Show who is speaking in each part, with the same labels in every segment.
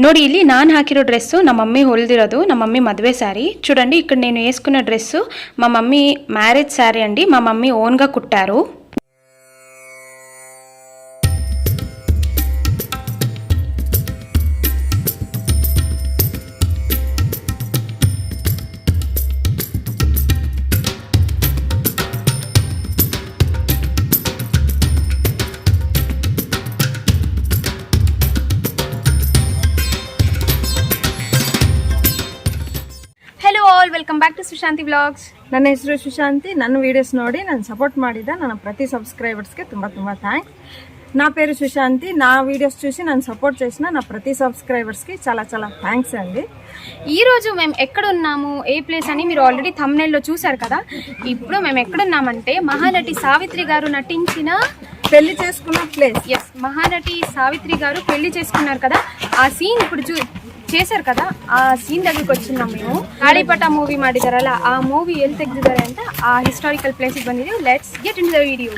Speaker 1: ನೋಡಿ ಇಲ್ಲಿ ನಾನು ಹಾಕಿರೋ ಡ್ರೆಸ್ಸು ನಮ್ಮ ಮಮ್ಮಿ ಹೊಲಿದಿರೋದು, ನಮ್ಮ ಮಮ್ಮಿ ಮದುವೆ ಸ್ಯಾರಿ. చూడండి ఇక్కడ నేను వేసుకున్న డ్రెస్సు మా మమ్మీ మ్యారేజ్ శారీ అండి. మా మమ్మీ ఓన్గా కుట్టారు. Welcome back to Sushanti vlogs.
Speaker 2: ನನ್ನ ಹೆಸರು ಸುಶಾಂತಿ. ನನ್ನ ವೀಡಿಯೋಸ್ ನೋಡಿ ನಾನು ಸಪೋರ್ಟ್ ಮಾಡಿದ ನನ್ನ ಪ್ರತಿ సబ్స్క్రైబర్స్కి ತುಂಬ థ్యాంక్స్. నా పేరు సుశాంతి. నా వీడియోస్ చూసి నన్ను సపోర్ట్ చేసిన నా ప్రతి సబ్స్క్రైబర్స్కి చాలా థ్యాంక్స్ అండి.
Speaker 1: ఈరోజు మేము ఎక్కడున్నాము, ఏ ప్లేస్ అని మీరు ఆల్రెడీ థంబ్నెయిల్లో చూసారు కదా. ఇప్పుడు మేము ఎక్కడున్నామంటే మహానటి సావిత్రి గారు నటించిన
Speaker 2: పెళ్లి చేసుకున్న ప్లేస్.
Speaker 1: ఎస్, మహానటి సావిత్రి గారు పెళ్లి చేసుకున్నారు కదా, ఆ సీన్ ఇప్పుడు చేశారు కదా, ಆ ಸೀನ್ దగ్గరికి వచ్చినాం మేము. ಗಾಳಿಪಟ ಮೂವಿ ಮಾಡಿದಾರಲ್ಲ, ಆ ಮೂವಿ ಎಲ್ಲಿ ತೆಗೆದಿದ್ದಾರೆ ಅಂತ ಆ ಹಿಸ್ಟಾರಿಕಲ್ ಪ್ಲೇಸಿಗೆ ಬಂದಿದ್ದೀವಿ. Let's get in the video.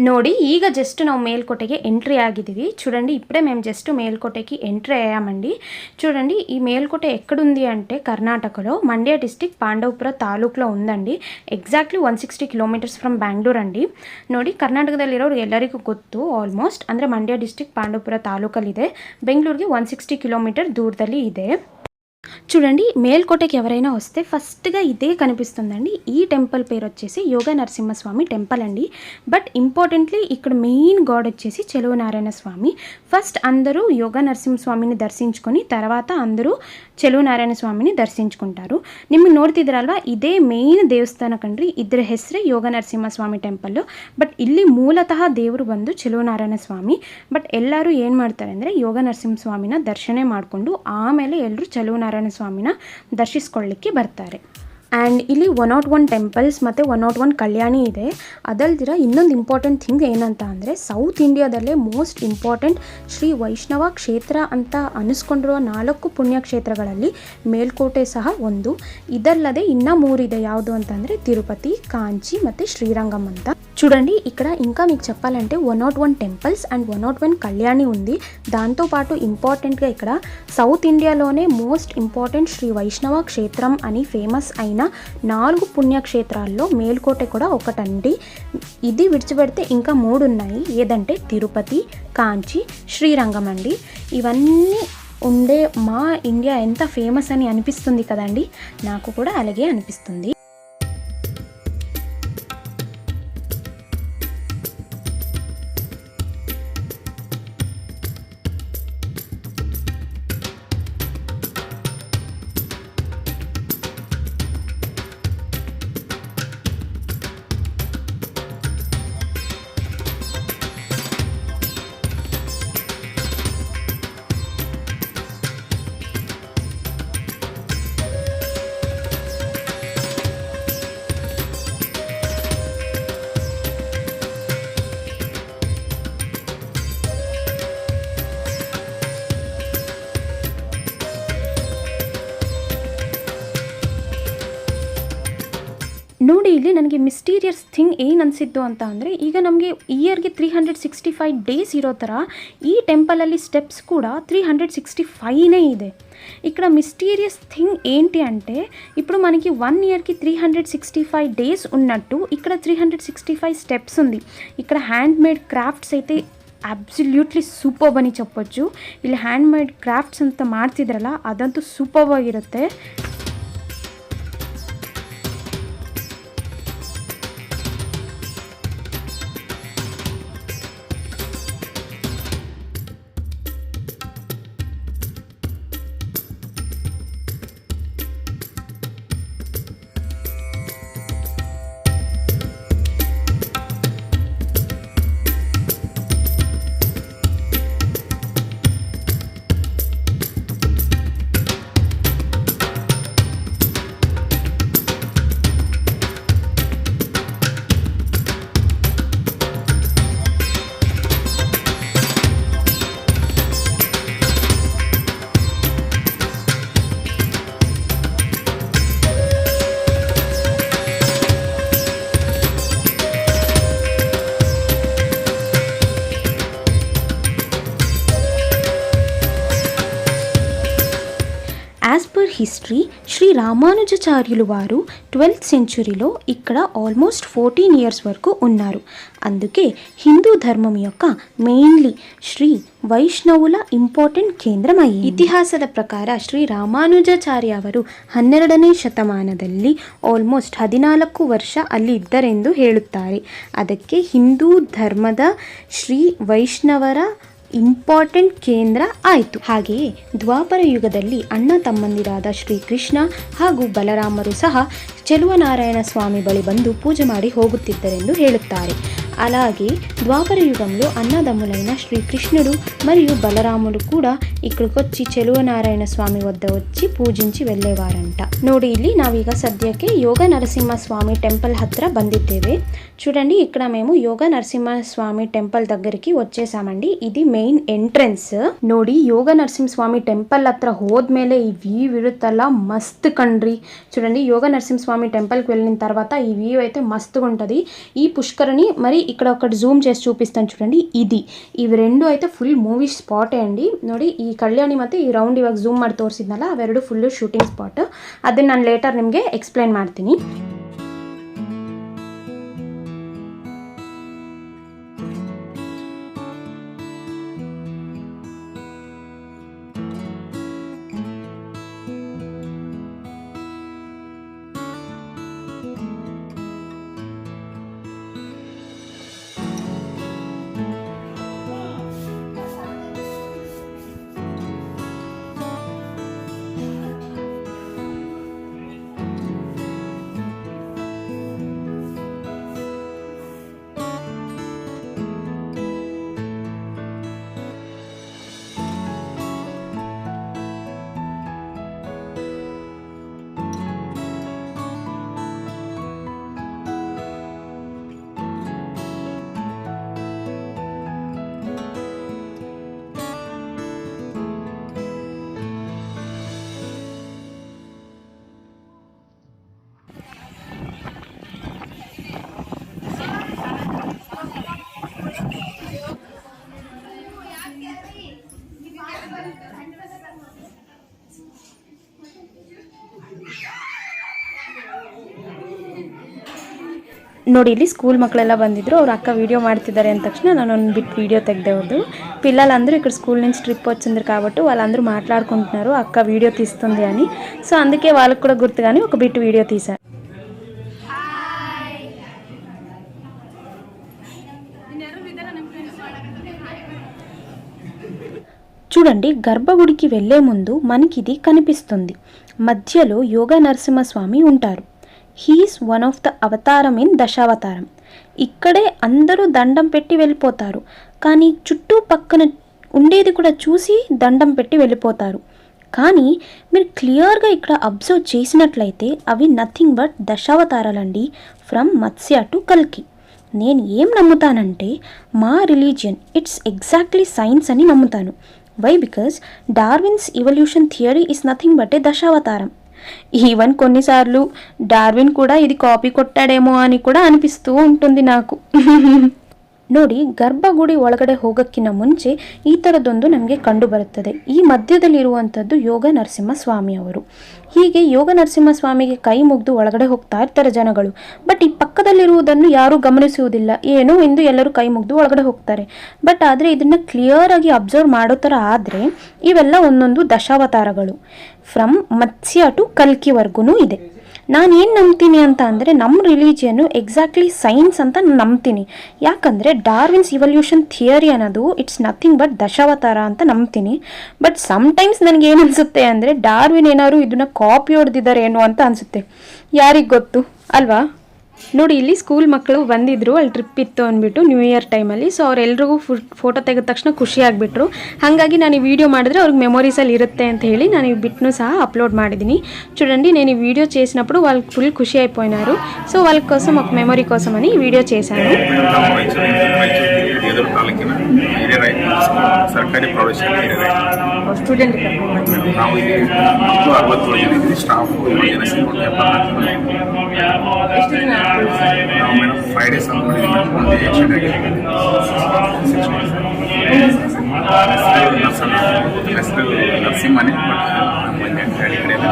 Speaker 1: ನೋಡಿ ಈಗ జస్ట్ ನಾವು మేల్కోటకి ఎంట్రీ ಆಗಿದ್ದೀವಿ. చూడండి ఇప్పుడే మేము జస్ట్ మేల్కోటకి ఎంట్రీ అయ్యామండి. చూడండి ఈ మేల్కోట ఎక్కడుంది అంటే కర్ణాటకలో మండ్య డిస్ట్రిక్ట్ ಪಾಂಡವಪುರ ತಾಲೂಕ್లో ఉందండి. ಎಕ್ಸಾಕ್ಟ್ಲಿ 160 ಕಿಲೋಮೀಟರ್ಸ್ ಫ್ರಮ್ ಬ್ಯಾಂಗ್ಳೂರ್ ಅಂడి. ನೋಡಿ ಕರ್ನಾಟಕದಲ್ಲಿರೋರು ಎಲ್ಲರಿಗೂ ಗೊತ್ತು ಆಲ್ಮೋಸ್ಟ್. ಅಂದರೆ ಮಂಡ್ಯ ಡಿಸ್ಟ್ರಿಕ್ಟ್ ಪಾಂಡವಪುರ ತಾಲೂಕಲ್ಲಿದೆ, ಬೆಂಗಳೂರಿಗೆ 160 ಕಿಲೋಮೀಟರ್ దూరದಲ್ಲಿ ಇದೆ. చూడండి మేల్కోటకి ఎవరైనా వస్తే ఫస్ట్గా ఇదే కనిపిస్తుందండి. ఈ టెంపుల్ పేరు వచ్చేసి యోగ నరసింహస్వామి టెంపుల్ అండి. బట్ ఇంపార్టెంట్లీ ఇక్కడ మెయిన్ గాడ్ వచ్చేసి చెలువ నారాయణ స్వామి. ఫస్ట్ అందరూ యోగ నరసింహస్వామిని దర్శించుకొని తర్వాత అందరూ చెలువ ನಾರಾಯಣ ಸ್ವಾಮಿని ದರ್ಶಿಂచుకుంటారు. ನಿಮಗೆ ನೋಡ್ತಿದ್ರಲ್ವಾ, ಇದೇ ಮೇನ್ ದೇವಸ್ಥಾನ ಕಣ್ರಿ. ಇದರ ಹೆಸರೇ ಯೋಗ ನರಸಿಂಹಸ್ವಾಮಿ ಟೆಂಪಲ್. ಬಟ್ ಇಲ್ಲಿ ಮೂಲತಃ ದೇವರು ಬಂದು ಚೆಲುವ ನಾರಾಯಣ ಸ್ವಾಮಿ. ಬಟ್ ಎಲ್ಲರೂ ಏನು ಮಾಡ್ತಾರೆ ಅಂದರೆ ಯೋಗ ನರಸಿಂಹಸ್ವಾಮಿನ ದರ್ಶನ ಮಾಡಿಕೊಂಡು ಆಮೇಲೆ ಎಲ್ಲರೂ ಚೆಲುವ ನಾರಾಯಣ ಸ್ವಾಮಿನ ದರ್ಶಿಸ್ಕೊಳ್ಳಿಕ್ಕೆ ಬರ್ತಾರೆ. ಆ್ಯಂಡ್ ಇಲ್ಲಿ 101 ಟೆಂಪಲ್ಸ್ ಮತ್ತು 101 ಕಲ್ಯಾಣಿ ಇದೆ. ಅದಲ್ದಿರ ಇನ್ನೊಂದು ಇಂಪಾರ್ಟೆಂಟ್ ಥಿಂಗ್ ಏನಂತ ಅಂದರೆ ಸೌತ್ ಇಂಡಿಯಾದಲ್ಲೇ ಮೋಸ್ಟ್ ಇಂಪಾರ್ಟೆಂಟ್ ಶ್ರೀ ವೈಷ್ಣವ ಕ್ಷೇತ್ರ ಅಂತ ಅನಿಸ್ಕೊಂಡಿರುವ 4 ಪುಣ್ಯಕ್ಷೇತ್ರಗಳಲ್ಲಿ ಮೇಲ್ಕೋಟೆ ಸಹ ಒಂದು. ಇದಲ್ಲದೆ ಇನ್ನೂ 3 ಇದೆ. ಯಾವುದು ಅಂತಂದರೆ తిరుపతి, కాంచి ಮತ್ತು శ్రీరంగం ಅಂತ. చూడండి ఇక్కడ ఇంకా మీకు చెప్పాలంటే 101 టెంపుల్స్ అండ్ 101 కళ్యాణి ఉంది. దాంతోపాటు ఇంపార్టెంట్గా ఇక్కడ సౌత్ ఇండియాలోనే మోస్ట్ ఇంపార్టెంట్ శ్రీ వైష్ణవ క్షేత్రం అని ఫేమస్ అయిన 4 పుణ్యక్షేత్రాల్లో మేల్కోటె కూడా ఒకటండి. ఇది విడిచిపెడితే ఇంకా 3 ఉన్నాయి. ఏదంటే తిరుపతి, కాంచి, శ్రీరంగం అండి. ఇవన్నీ ఉండే మా ఇండియా ఎంత ఫేమస్ అని అనిపిస్తుంది కదండి. నాకు కూడా అలాగే అనిపిస్తుంది. ನೋಡಿ ಇಲ್ಲಿ ನನಗೆ ಮಿಸ್ಟೀರಿಯಸ್ ಥಿಂಗ್ ಏನು ಅನಿಸಿದ್ದು ಅಂತ ಅಂದರೆ, ಈಗ ನಮಗೆ ಇಯರ್ಗೆ 365 ಡೇಸ್ ಇರೋ ಥರ ಈ ಟೆಂಪಲಲ್ಲಿ ಸ್ಟೆಪ್ಸ್ ಕೂಡ 365ನೇ ಇದೆ. ఇక్కడ మిస్టీరియస్ థింగ్ ఏంటి అంటే, ఇప్పుడు మనకి 1 ఇయర్కి 365 డేస్ ఉన్నట్టు ఇక్కడ 365 స్టెప్స్ ఉంది. ఇక్కడ హ్యాండ్ మేడ్ క్రాఫ్ట్స్ అయితే ಅಬ್ಸಲ್ಯೂಟ್ಲಿ ಸೂಪರ್ಬ್ అని చెప్పొచ్చు. ಇಲ್ಲಿ ಹ್ಯಾಂಡ್ ಮೇಡ್ ಕ್ರಾಫ್ಟ್ಸ್ ಅಂತ ಮಾಡ್ತಿದ್ರಲ್ಲ ಅದಂತೂ ಸೂಪರ್ಬ್ ಆಗಿರುತ್ತೆ. యాజ్ పర్ హిస్టరీ శ్రీ రామానుజాచార్యులు వారు 12th సెంచురీలో ఇక్కడ ఆల్మోస్ట్ 14 ఇయర్స్ వరకు ఉన్నారు. అందుకే హిందూ ధర్మం యొక్క మెయిన్లీ శ్రీ ವೈಷ್ಣವುಲ ಇಂಪಾರ್ಟೆಂಟ್ ಕೇಂದ್ರ ಅಯ್యింది. ಇತಿಹಾಸದ ಪ್ರಕಾರ ಶ್ರೀ ರಾಮಾನುಜಾಚಾರ್ಯ ಅವರು 12ನೇ ಶತಮಾನದಲ್ಲಿ ಆಲ್ಮೋಸ್ಟ್ 14 ವರ್ಷ ಅಲ್ಲಿ ಇದ್ದರೆಂದು ಹೇಳುತ್ತಾರೆ. ಅದಕ್ಕೆ ಹಿಂದೂ ಧರ್ಮದ ಶ್ರೀ ವೈಷ್ಣವರ ಇಂಪಾರ್ಟೆಂಟ್ ಕೇಂದ್ರ ಆಯಿತು. ಹಾಗೆಯೇ ದ್ವಾಪರ ಯುಗದಲ್ಲಿ ಅಣ್ಣ ತಮ್ಮಂದಿರಾದ ಶ್ರೀಕೃಷ್ಣ ಹಾಗೂ ಬಲರಾಮರು ಸಹ ಚೆಲುವನಾರಾಯಣ ಸ್ವಾಮಿ ಬಳಿ ಬಂದು పూజ ಮಾಡಿ ಹೋಗುತ್ತಿದ್ದರೆಂದು ಹೇಳುತ್ತಾರೆ. అలాగే ద్వాపర యుగంలో అన్నదమ్ములైన శ్రీకృష్ణుడు మరియు బలరాముడు ಕೂಡ ಇಕ್ಕಡಿಗೆ వచ్చి ಚೆಲುವನಾರಾಯಣ ಸ್ವಾಮಿ వద్ద వచ్చి పూజించి వెళ్ళేవారంట. ನೋಡಿ ಇಲ್ಲಿ ನಾವೀಗ ಸದ್ಯಕ್ಕೆ ಯೋಗ ನರಸಿಂಹ ಸ್ವಾಮಿ ಟೆಂಪಲ್ ಹತ್ರ ಬಂದಿದ್ದೇವೆ. చూడండి ఇక్కడ మేము ಯೋಗ ನರಸಿಂಹ ಸ್ವಾಮಿ ಟೆಂಪಲ್ దగ్గరికి వచ్చేసామండి. ఇది మెయిన్ ಎಂಟ್ರೆನ್ಸ್. ನೋಡಿ ಯೋಗ ನರಸಿಂಹ ಸ್ವಾಮಿ ಟೆಂಪಲ್ ಹತ್ರ ಹೋದ್ಮೇಲೆ ಈ ವ್ಯೂ ಇರುತ್ತಲ್ಲ మస్త్ కండ్రి. చూడండి ಯೋಗ నరసింహ స్వామి టెంపల్కి వెళ్ళిన తర్వాత ఈ వ్యూ అయితే మస్తుగా ఉంటుంది. ఈ పుష్కరిణి మరి ఇక్కడ ఒకటి జూమ్ చేసి చూపిస్తాను చూడండి. ಇವು రెండు అయితే ಫುಲ್ ಮೂವಿ ಸ್ಪಾಟೇ ಅಂడి. ನೋಡಿ ಈ ಕಲ್ಯಾಣಿ ಮತ್ತು ಈ ರೌಂಡ್ ಇವಾಗ ಝೂಮ್ ಮಾಡಿ ತೋರಿಸಿದ್ನಲ್ಲ ಅವೆರಡು ಫುಲ್ಲು ಶೂಟಿಂಗ್ ಸ್ಪಾಟ್. ಅದನ್ನು ನಾನು ಲೇಟರ್ ನಿಮಗೆ ಎಕ್ಸ್ಪ್ಲೈನ್ ಮಾಡ್ತೀನಿ. ನೋಡಿ ಇಲ್ಲಿ స్కూల్ మక్కಳೆಲ್ಲ ಬಂದಿದ್ರು. ಅವ್ರ అక్క వీడియో ಮಾಡ್ತಿದ್ದಾರೆ అంత తక్షణ ನಾನು బిట్ వీడియో ತೆಗೆదేవద్దు. పిల్లలందరూ ఇక్కడ స్కూల్ నుంచి ట్రిప్ వచ్చింది కాబట్టి వాళ్ళందరూ మాట్లాడుకుంటున్నారు అక్క వీడియో తీస్తుంది అని. సో అందుకే వాళ్ళకి కూడా గుర్తుగాని ఒక బిట్ వీడియో తీశారు. చూడండి గర్భగుడికి వెళ్ళే ముందు మనకి ఇది కనిపిస్తుంది. మధ్యలో యోగా నరసింహస్వామి ఉంటారు. హీస్ వన్ ఆఫ్ ద అవతారం ఇన్ దశావతారం. ఇక్కడే అందరూ దండం పెట్టి వెళ్ళిపోతారు. కానీ చుట్టూ పక్కన ఉండేది కూడా చూసి దండం పెట్టి వెళ్ళిపోతారు. కానీ మీరు క్లియర్గా ఇక్కడ అబ్జర్వ్ చేసినట్లయితే అవి నథింగ్ బట్ దశావతారాలండి. ఫ్రమ్ మత్స్య టు కల్కి. నేను ఏం నమ్ముతానంటే మా రిలీజియన్ ఇట్స్ ఎగ్జాక్ట్లీ సైన్స్ అని నమ్ముతాను. Why? Because Darwin's evolution theory is nothing but a Dashavataram. Even కొన్నిసార్లు డార్విన్ కూడా ఇది కాపీ కొట్టాడేమో అని కూడా అనిపిస్తూ ఉంటుంది నాకు. ನೋಡಿ ಗರ್ಭಗುಡಿ ಒಳಗಡೆ ಹೋಗೋಕ್ಕಿಂತ ಮುಂಚೆ ಈ ಥರದ್ದೊಂದು ನಮಗೆ ಕಂಡು ಬರುತ್ತದೆ. ಈ ಮಧ್ಯದಲ್ಲಿರುವಂಥದ್ದು ಯೋಗ ನರಸಿಂಹ ಸ್ವಾಮಿ ಅವರು. ಹೀಗೆ ಯೋಗ ನರಸಿಂಹ ಸ್ವಾಮಿಗೆ ಕೈ ಮುಗಿದು ಒಳಗಡೆ ಹೋಗ್ತಾ ಇರ್ತಾರೆ ಜನಗಳು. ಬಟ್ ಈ ಪಕ್ಕದಲ್ಲಿರುವುದನ್ನು ಯಾರೂ ಗಮನಿಸುವುದಿಲ್ಲ. ಏನೋ ಎಂದು ಎಲ್ಲರೂ ಕೈ ಮುಗಿದು ಒಳಗಡೆ ಹೋಗ್ತಾರೆ. ಬಟ್ ಆದರೆ ಇದನ್ನು ಕ್ಲಿಯರ್ ಆಗಿ ಅಬ್ಸರ್ವ್ ಮಾಡೋ ಥರ ಆದರೆ ಇವೆಲ್ಲ ಒಂದೊಂದು ದಶಾವತಾರಗಳು. ಫ್ರಮ್ ಮತ್ಸ್ಯ ಟು ಕಲ್ಕಿವರೆಗೂ ಇದೆ. ನಾನು ಏನು ನಂಬ್ತೀನಿ ಅಂತ ಅಂದರೆ ನಮ್ಮ ರಿಲಿಜಿಯನ್ನು ಎಕ್ಸಾಕ್ಟ್ಲಿ ಸೈನ್ಸ್ ಅಂತ ನಂಬ್ತೀನಿ. ಯಾಕಂದರೆ ಡಾರ್ವಿನ್ಸ್ ಇವಲ್ಯೂಷನ್ ಥಿಯರಿ ಅನ್ನೋದು ಇಟ್ಸ್ ನಥಿಂಗ್ ಬಟ್ ದಶಾವತಾರ ಅಂತ ನಂಬ್ತೀನಿ. ಬಟ್ ಸಮ್ಟೈಮ್ಸ್ ನನಗೆ ಏನು ಅನಿಸುತ್ತೆ ಅಂದರೆ ಡಾರ್ವಿನ್ ಏನಾದ್ರು ಇದನ್ನು ಕಾಪಿ ಹೊಡೆದಿದ್ದಾರೇನೋ ಅಂತ ಅನಿಸುತ್ತೆ. ಯಾರಿಗೆ ಗೊತ್ತು ಅಲ್ವಾ? ನೋಡಿ ಇಲ್ಲಿ ಸ್ಕೂಲ್ ಮಕ್ಕಳು ಬಂದಿದ್ರು, ಅಲ್ಲಿ ಟ್ರಿಪ್ ಇತ್ತು ಅಂದ್ಬಿಟ್ಟು ನ್ಯೂ ಇಯರ್ ಟೈಮಲ್ಲಿ. ಸೊ ಅವರೆಲ್ರಿಗೂ ಫೋಟೋ ತೆಗೆದ ತಕ್ಷಣ ಖುಷಿ ಆಗಿಬಿಟ್ರು. ಹಾಗಾಗಿ ನಾನು ಈ ವಿಡಿಯೋ ಮಾಡಿದ್ರೆ ಅವ್ರಿಗೆ ಮೆಮೊರೀಸಲ್ಲಿ ఇರುತ್ತೆ ಅಂತ ಹೇಳಿ ನಾನು ఈ బిట్ను సహా అప్లోడ్ ಮಾಡಿದ್ದೀನಿ. చూడండి నేను ఈ వీడియో చేసినప్పుడు వాళ్ళకి ఫుల్ ఖుషి అయిపోయినారు. సో వాళ్ళ కోసం ఒక మెమొరీ కోసం అని ఈ వీడియో చేశాను.
Speaker 3: ಸರ್ಕಾರಿ ಪ್ರೌಢಶಾಲೆ
Speaker 2: ಸ್ಟೂಡೆಂಟ್
Speaker 3: ನಾವು ಇಲ್ಲಿ 67 ಜನ ಇದ್ದೀವಿ. ಸ್ಟಾಫ್ 7 ಜನ ಸೇರಿಕೊಂಡು 74 ನಾವು ಮೇಡಮ್ 5 ಡೇಸ್ ಅಂದ್ಕೊಂಡಿದ್ದೀವಿ. ಒಂದು ಆ್ಯಕ್ಷನ್ ಆಗಿದೆ. ಹೆಸರು ನರಸಿಂಹನೇ. ಬಟ್ ಈ ಕಡೆ ಎಲ್ಲ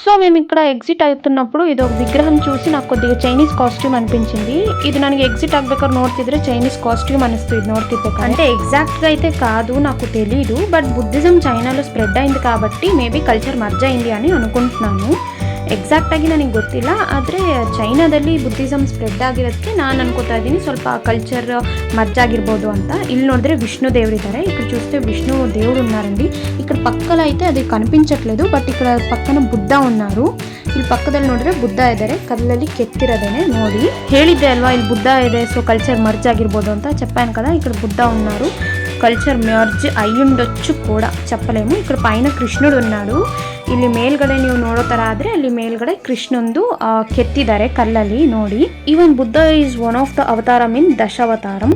Speaker 1: సో మేము ఇక్కడ ఎగ్జిట్ అవుతున్నప్పుడు ఇది ఒక విగ్రహం చూసి నాకు కొద్దిగా ಚೈನೀಸ್ ಕಾಸ್ಟ್ಯೂಮ್ ಅನಿపించింది. ಇದು ನನಗೆ ಎಕ್ಸಿಟ್ ಆಗಬೇಕಾದ್ರೆ ನೋಡ್ತಿದ್ರೆ ಚೈನೀಸ್ ಕಾಸ್ಟ್ಯೂಮ್ ಅನಿಸ್ತು ಇದು ನೋಡ್ತಿರ್ಬೇಕಾದ್ರೆ. అంటే ఎగ్జాక్ట్గా అయితే కాదు, నాకు తెలీదు. బట్ బుద్ధిజం చైనాలో ಸ್ಪ್ರೆಡ್ ಅయింది కాబట్టి ಮೇಬಿ ಕಲ್ಚರ್ ಮರ್ಜ್ ಅయింది అని ಅನ್ಕೊಂటున్నాను. ಎಕ್ಸಾಕ್ಟಾಗಿ ನನಗೆ ಗೊತ್ತಿಲ್ಲ, ಆದರೆ ಚೈನಾದಲ್ಲಿ ಬುದ್ಧಿಸಮ್ ಸ್ಪ್ರೆಡ್ ಆಗಿರೋದಕ್ಕೆ ನಾನು ಅನ್ಕೋತಾ ಇದ್ದೀನಿ ಸ್ವಲ್ಪ ಕಲ್ಚರ್ ಮರ್ಜ್ ಆಗಿರ್ಬೋದು ಅಂತ. ಇಲ್ಲಿ ನೋಡಿದ್ರೆ విష్ణు దేవుడు ఇದ್ದಾರೆ, ఇక్కడ చూస్తే విష్ణు దేవుడు ఉన్నారండి. ఇక్కడ పక్కలో అయితే అది కనిపించట్లేదు, బట్ ఇక్కడ పక్కన ಬುದ್ಧ ఉన్నారు. ಇಲ್ಲಿ ಪಕ್ಕದಲ್ಲಿ ನೋಡಿದ್ರೆ ಬುದ್ಧ ಇದ್ದಾರೆ, ಕಲ್ಲಲ್ಲಿ ಕೆತ್ತಿರೋದೇನೆ ನೋಡಿ. ಹೇಳಿದ್ದೆ ಅಲ್ವಾ ಇಲ್ಲಿ ಬುದ್ಧ ಇದೆ, ಸೊ ಕಲ್ಚರ್ ಮರ್ಜ್ ಆಗಿರ್ಬೋದು ಅಂತ చెప్పాను కదా. ఇక్కడ బుద్ధ ఉన్నారు, కల్చర్ మెర్జ్ అయ్యుండొచ్చు కూడా చెప్పలేము. ఇక్కడ పైన కృష్ణుడు ఉన్నాడు. ಇಲ್ಲಿ ಮೇಲ್ಗಡೆ ನೀವು ನೋಡೋ ಥರ ಆದರೆ ಅಲ್ಲಿ ಮೇಲ್ಗಡೆ ಕೃಷ್ಣಂದು ಕೆತ್ತಿದ್ದಾರೆ ಕಲ್ಲಲ್ಲಿ ನೋಡಿ. Even Buddha is one of the avataram in Dashavataram.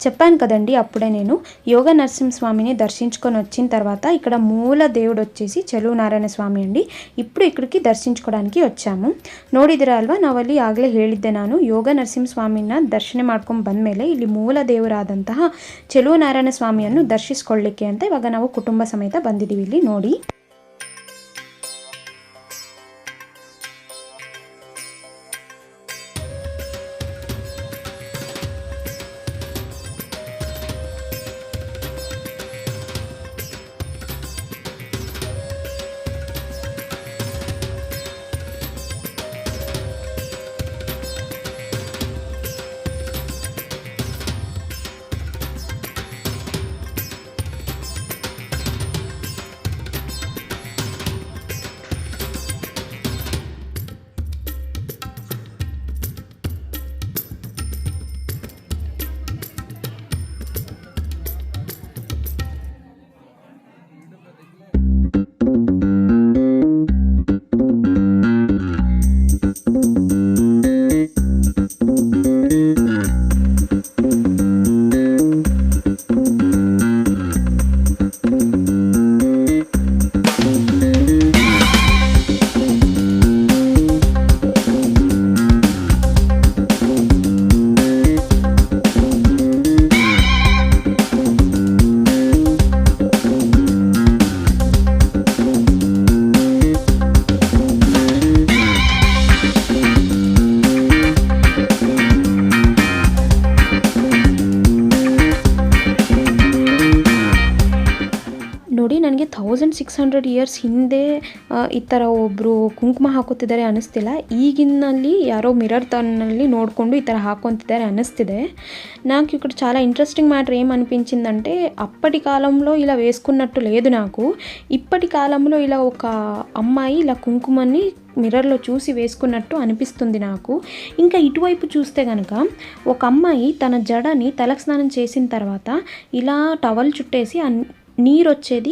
Speaker 1: చెప్పాను కదండి అప్పుడే నేను యోగ నరసింహస్వామిని దర్శించుకొని వచ్చిన తర్వాత ఇక్కడ మూల దేవుడు వచ్చేసి ಚೆಲುವ ನಾರಾಯಣ ಸ್ವಾಮಿ ಅಂడి. ఇప్పుడు ಇಕ್ಕಡಿಗೆ ದರ್ಶಿಂచుకోవడానికి వచ్చాము. ನೋಡಿದಿರ ಅಲ್ವಾ, ನಾವಲ್ಲಿ ಆಗಲೇ ಹೇಳಿದ್ದೆ ನಾನು ಯೋಗ ನರಸಿಂಹಸ್ವಾಮಿನ ದರ್ಶನ ಮಾಡ್ಕೊಂಡು ಬಂದಮೇಲೆ ಇಲ್ಲಿ ಮೂಲ ದೇವರಾದಂತಹ ಚೆಲುವ ನಾರಾಯಣ ಸ್ವಾಮಿಯನ್ನು ದರ್ಶಿಸ್ಕೊಳ್ಳಿಕ್ಕೆ ಅಂತ ಇವಾಗ ನಾವು ಕುಟುಂಬ ಸಮೇತ ಬಂದಿದ್ದೀವಿ ಇಲ್ಲಿ ನೋಡಿ. ನೋಡಿ ನನಗೆ 1600 ಇಯರ್ಸ್ ಹಿಂದೆ ಈ ಥರ ಒಬ್ಬರು ಕುಂಕುಮ ಹಾಕೋತಿದ್ದಾರೆ ಅನ್ನಿಸ್ತಿಲ್ಲ. ಈಗಿನಲ್ಲಿ ಯಾರೋ ಮಿರರ್ తన్ನಲ್ಲಿ ನೋಡಿಕೊಂಡು ఈ ಥರ ಹಾಕೊತಿದ್ದಾರೆ ಅನ್ನಿಸ್ತಿದೆ. నాకు ఇక్కడ చాలా ఇంట్రెస్టింగ్ మ్యాటర్ ఏమనిపించిందంటే అప్పటి కాలంలో ఇలా వేసుకున్నట్టు లేదు నాకు. ఇప్పటి కాలంలో ఇలా ఒక అమ్మాయి ఇలా కుంకుమని మిర్రర్లో చూసి వేసుకున్నట్టు అనిపిస్తుంది నాకు. ఇంకా ఇటువైపు చూస్తే కనుక ఒక అమ్మాయి తన జడని తలస్నానం చేసిన తర్వాత ఇలా టవల్ చుట్టేసి నీరు వచ్చేది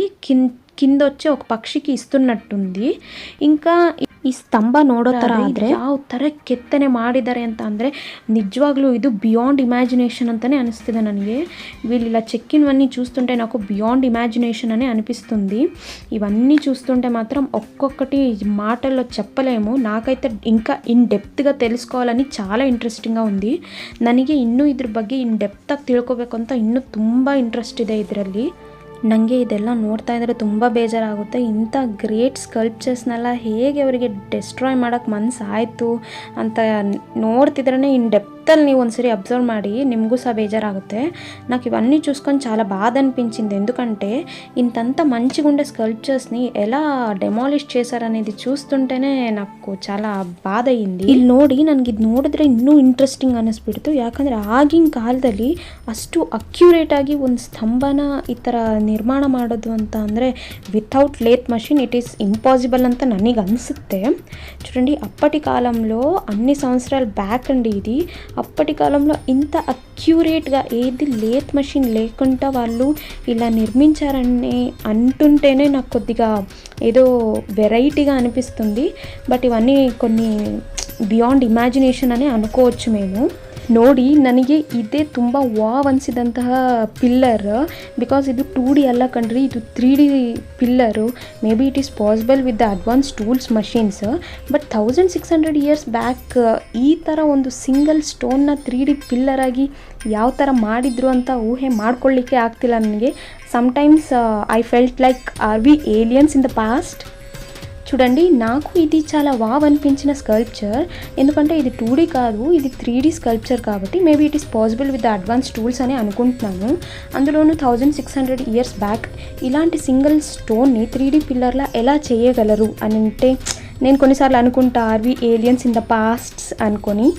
Speaker 1: ಕಿಂದ వచ్చి ఒక పక్షికి ಇస్తున్నట్టుంది. ఇంకా ಈ ಸ್ತಂಭ ನೋಡೋ ಥರ ಆದರೆ ಯಾವ ಥರ ಕೆತ್ತನೆ ಮಾಡಿದ್ದಾರೆ ಅಂತ ಅಂದರೆ నిజವಾಗ್ಲೂ ಇದು బియాండ్ ఇమాజినేషన్ అంತಾనే అనిపిస్తుంది ನನಗೆ. వీళ్ళు ఇలా చెక్కినవన్నీ చూస్తుంటే నాకు బియాండ్ ఇమాజినేషన్ అనే అనిపిస్తుంది. ఇవన్నీ చూస్తుంటే మాత్రం ఒక్కొక్కటి మాటల్లో చెప్పలేము. నాకైతే ఇంకా ಇನ್ ಡೆಪ್ತ್గా తెలుసుకోవాలని చాలా ಇಂಟ್ರೆಸ್ಟಿಂಗ್గా ఉంది. ನನಗೆ ಇನ್ನೂ ಇದ್ರ ಬಗ್ಗೆ ಇನ್ ಡೆಪ್ತಾಗಿ ತಿಳ್ಕೊಬೇಕು ಅಂತ ಇನ್ನೂ ತುಂಬ ಇಂಟ್ರೆಸ್ಟ್ ಇದೆ ಇದರಲ್ಲಿ. ನನಗೆ ಇದೆಲ್ಲ ನೋಡ್ತಾ ಇದ್ದರೆ ತುಂಬ ಬೇಜಾರಾಗುತ್ತೆ. ಇಂಥ ಗ್ರೇಟ್ ಸ್ಕಲ್ಪ್ಚರ್ಸ್ನೆಲ್ಲ ಹೇಗೆ ಅವರಿಗೆ ಡೆಸ್ಟ್ರಾಯ್ ಮಾಡೋಕ್ಕೆ ಮನಸ್ಸಾಯಿತು ಅಂತ ನೋಡ್ತಿದ್ರೇ ಇನ್ ಡೆಪ್ತಲ್ಲಿ ನೀವು ಒಂದ್ಸರಿ అబ్జర్వ్ ಮಾಡಿ నిమ్ಗೂ సహా బేజారాಗುತ್ತೆ. నాకు ఇవన్నీ చూసుకొని చాలా బాధ అనిపించింది. ఎందుకంటే ఇంతంత మంచిగా ఉండే స్కల్ప్చర్స్ని ఎలా డెమాలిష్ చేశారనేది చూస్తుంటేనే నాకు చాలా ಬಾಧ ಅಯ್యింది. ಇಲ್ಲಿ ನೋಡಿ ನನಗೆ ಇದು ನೋಡಿದ್ರೆ ಇನ್ನೂ ಇಂಟ್ರೆಸ್ಟಿಂಗ್ ಅನ್ನಿಸ್ಬಿಡ್ತು. ಯಾಕಂದರೆ ಆಗಿನ ಕಾಲದಲ್ಲಿ ಅಷ್ಟು ಅಕ್ಯುರೇಟ್ ಆಗಿ ಒಂದು ಸ್ತಂಭನ ಈ ಥರ ನಿರ್ಮಾಣ ಮಾಡೋದು ಅಂತ ಅಂದರೆ without lathe machine it is impossible ಅಂತ ನನಗೆ అనిಸುತ್ತೆ. చూడండి అప్పటి కాలంలో అన్ని సంవత్సరాల బ్యాక్ అండి ఇది. అప్పటి కాలంలో ఇంత అక్యురేట్గా ఏది లేత్ మషిన్ లేకుండా వాళ్ళు ఇలా నిర్మించారని అంటుంటేనే నాకు కొద్దిగా ఏదో వెరైటీగా అనిపిస్తుంది. బట్ ఇవన్నీ కొన్ని బియాండ్ ఇమాజినేషన్ అని అనుకోవచ్చు మేము. ನೋಡಿ ನನಗೆ ಇದೇ ತುಂಬ ವಾವ್ ಅನಿಸಿದಂತಹ ಪಿಲ್ಲರ್. ಬಿಕಾಸ್ ಇದು 2D ಅಲ್ಲ ಕಣ್ರಿ, ಇದು 3D pillar. May be it is possible with the advance tools machines. But 1600 years back ಈ ಥರ ಒಂದು ಸಿಂಗಲ್ ಸ್ಟೋನ್ನ 3D ಪಿಲ್ಲರ್ ಆಗಿ ಯಾವ ಥರ ಮಾಡಿದ್ರು ಅಂತ ಊಹೆ ಮಾಡ್ಕೊಳ್ಳಿಕ್ಕೆ ಆಗ್ತಿಲ್ಲ ನನಗೆ. Sometimes I felt like are we aliens in the past. చూడండి నాకు ఇది చాలా వావ్ అనిపించిన స్కల్ప్చర్. ఎందుకంటే ఇది 2D కాదు, ఇది 3D స్కల్ప్చర్ కాబట్టి maybe it is possible with the advance tools అని అనుకుంటున్నాను. అందులోనూ 1600 ఇయర్స్ బ్యాక్ ఇలాంటి సింగిల్ స్టోన్ని 3D పిల్లర్లా ఎలా చేయగలరు అని అంటే నేను కొన్నిసార్లు అనుకుంటా are we aliens in the pasts అనుకొని.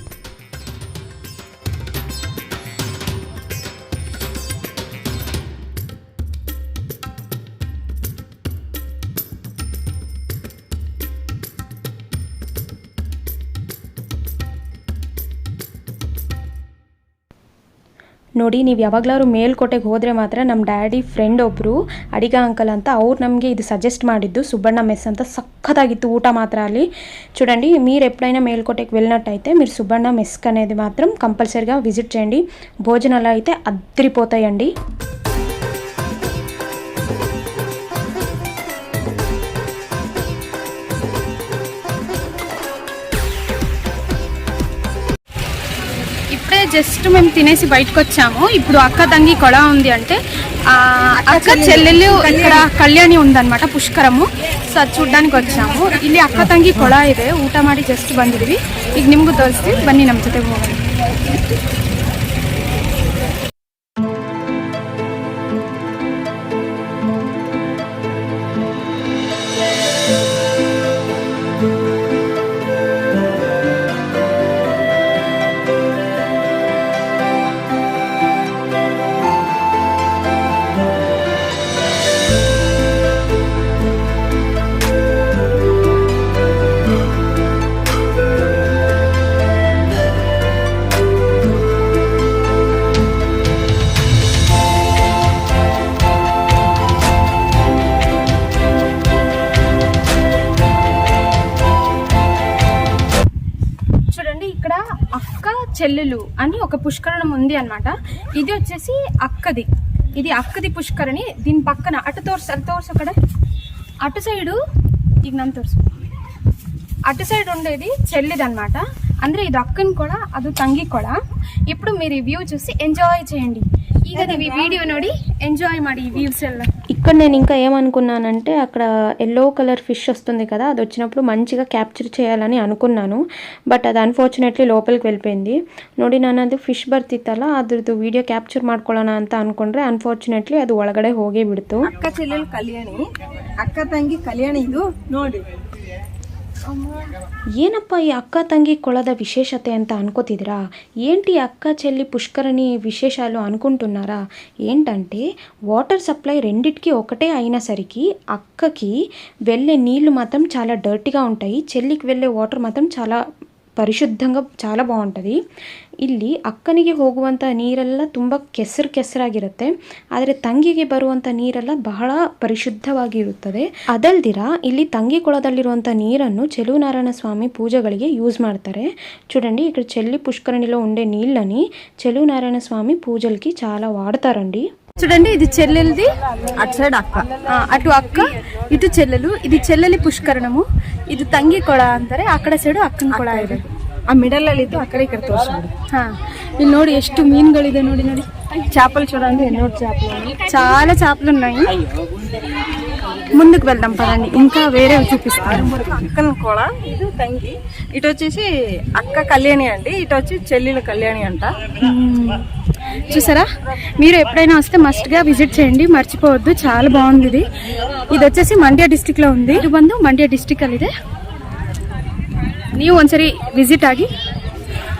Speaker 1: ನೋಡಿ ನೀವು ಯಾವಾಗಲಾದ್ರು ಮೇಲ್ಕೋಟೆಗೆ ಹೋದರೆ ಮಾತ್ರ ನಮ್ಮ ಡ್ಯಾಡಿ ಫ್ರೆಂಡ್ ಒಬ್ಬರು ಅಡಿಗ ಅಂಕಲ್ ಅಂತ ಅವ್ರು నಮಗೆ ఇది సజెస్ట్ ಮಾಡಿದ್ದು సుబ్బಣ್ణ మెస్ అంత సక్కదాగిತ್ತು ఊట మాత్ర ಅಲ್ಲಿ. చూడండి మీరు ఎప్పుడైనా మేల్కోటెకి వెళ్ళినట్టయితే మీరు సుబ్బಣ್ణ మెస్క్ అనేది మాత్రం కంపల్సరీగా విజిట్ చేయండి. భోజనాలు అయితే అద్దరిపోతాయండి. జస్ట్ మేము తినేసి బయటకు వచ్చాము. ఇప్పుడు అక్క తంగి కొಳ ఉంది అంటే అక్క చెల్లెలు ఇక్కడ కళ్యాణి ఉందన్నమాట, పుಷ್ಕರము. ಸೊ ಅದು చూಡ್డానికి వచ్చాము. ಇಲ್ಲಿ ಅಕ್ಕ ತಂಗಿ ಕೊಳ ಇದೆ. ಊಟ ಮಾಡಿ ಜಸ್ಟ್ ಬಂದಿದ್ವಿ. ಈಗ ನಿಮಗೂ ತೋರಿಸ್ತೀವಿ, ಬನ್ನಿ ನಮ್ಮ ಜೊತೆ ಹೋಗೋಣ. చెల్లెలు అని ఒక పుష్కరణం ఉంది అన్నమాట. ఇది వచ్చేసి అక్కది, ఇది అక్కది పుష్కరణి. దీని పక్కన అటు తోర్సు అక్కడ అటు సైడు ಈಗ ನಾನು ತೋರಿಸು అటు సైడ్ ఉండేది చెల్లిది అనమాట. ಅಂದ್ರೆ ఇది అక్కని కూడా ಅದು ತಂಗಿ కూడా. ఇప్పుడు మీరు ఈ వ్యూ చూసి ఎంజాయ్ చేయండి. ಈಗ ನೀವು ಈ ವಿಡಿಯೋ ನೋಡಿ ఎంజాయ్ ಮಾಡಿ ఈ వ్యూస్ ಎಲ್ಲ. ఇక్కడ నేను ఇంకా ఏమనుకున్నానంటే అక్కడ ఎల్లో కలర్ ఫిష్ వస్తుంది కదా, అది వచ్చినప్పుడు మంచిగా క్యాప్చర్ చేయాలని అనుకున్నాను. ಬಟ್ ಅದು ಅನ್ಫಾರ್ಚುನೇಟ್ಲಿ ಲೋಪಲ್ಗೆ వెళ్ళిపోయింది. ನೋಡಿ ನಾನು ಅದು ಫಿಶ್ ಬರ್ತಿತ್ತಲ್ಲ ಅದ್ರದ್ದು ವಿಡಿಯೋ ಕ್ಯಾಪ್ಚರ್ ಮಾಡ್ಕೊಳ್ಳೋಣ ಅಂತ ಅನ್ಕೊಂಡ್ರೆ ಅನ್ಫಾರ್ಚುನೇಟ್ಲಿ ಅದು ಒಳಗಡೆ ಹೋಗೇ ಬಿಡ್ತು.
Speaker 2: ಅಕ್ಕ ಚೆల్లెలు ಕಲ್ಯಾಣಿ, ಅಕ್ಕ ತಂಗಿ ಕಲ್ಯಾಣಿ. ಇದು ನೋಡಿ
Speaker 1: ಏನಪ್ಪ ಈ అక్క తంగి కొಳದ విశేషತೆ ಅಂತ అనుకోతిదిరా? ఏంటి అక్క చెల్లి పుష్కరణి విశేషాలు అనుకుంటున్నారా? ఏంటంటే వాటర్ సప్లై రెండిటికి ఒకటే అయినసరికి అక్కకి వెళ్ళే నీళ్లు మాత్రం చాలా డర్టీగా ఉంటాయి, చెల్లికి వెళ్ళే వాటర్ మాత్రం చాలా ಪರಿಶುದ್ಧಂగా చాలా ಬಾಗುಂಟది. ಇಲ್ಲಿ ಅಕ್ಕನಿಗೆ ಹೋಗುವಂಥ ನೀರೆಲ್ಲ ತುಂಬ ಕೆಸರಾಗಿರುತ್ತೆ, ಆದರೆ ತಂಗಿಗೆ ಬರುವಂಥ ನೀರೆಲ್ಲ ಬಹಳ ಪರಿಶುದ್ಧವಾಗಿರುತ್ತದೆ. ಅದಲ್ದಿರ ಇಲ್ಲಿ ತಂಗಿ ಕೊಳದಲ್ಲಿರುವಂಥ నీరನ್ನು చెలునారాయణ స్వామి పూజಗಳಿಗೆ యూజ్ ಮಾಡ್ತಾರೆ. చూడండి ఇక్కడ చెల్లి పుష్కరిణిలో ఉండే నీళ్ళని చెలునారాయణ స్వామి పూజలకి చాలా వాడతారండి.
Speaker 4: చూడండి ఇది చెల్లెలిది, అటు సైడ్ అక్క, అటు అక్క ఇటు చెల్లెలు. ఇది చెల్లెలి పుష్ಕರಣము, ಇದು ತಂಗಿ ಕೊಳ ಅಂತಾರೆ. ಆ ಕಡೆ ಸೈಡು ಅಕ್ಕನ ಕೊಳ ಇದೆ.
Speaker 2: ಆ ಮಿಡಲ್ ಅಲ್ಲಿ ಇದ್ದು ಆ ಕಡೆ ಈ ಕಡೆ ತೋರಿಸ್ಬಿಡು.
Speaker 4: ಇಲ್ಲಿ ನೋಡಿ ಎಷ್ಟು ಮೀನುಗಳಿದೆ ನೋಡಿ.
Speaker 2: చేపలు చూడండి, ఎన్నో చేపలు,
Speaker 4: చాలా చేపలు ఉన్నాయి. ముందుకు వెళ్దాం పదండి, ఇంకా వేరే చూపిస్తాను.
Speaker 2: అక్కన కోళ, ఇది తంగి. ఇటు వచ్చేసి అక్క కళ్యాణి అండి, ఇటు వచ్చి చెల్లెల కళ్యాణి అంట.
Speaker 4: చూసారా, మీరు ఎప్పుడైనా వస్తే మస్ట్ గా విజిట్ చేయండి, మర్చిపోవద్దు. చాలా బాగుంది. ఇది వచ్చేసి ಮಂಡ್ಯ ಡಿಸ್ಟ್ರಿಕ್ಟ್ లో ఉంది. ಇದು ಬಂದು ಮಂಡ್ಯ ಡಿಸ್ಟ್ರಿಕ್ಟ್ ಅಲ್ಲಿ ಇದೆ. ನೀವು ಒಂದ್ಸರಿ ವಿಸಿಟ್ ಆಗಿ.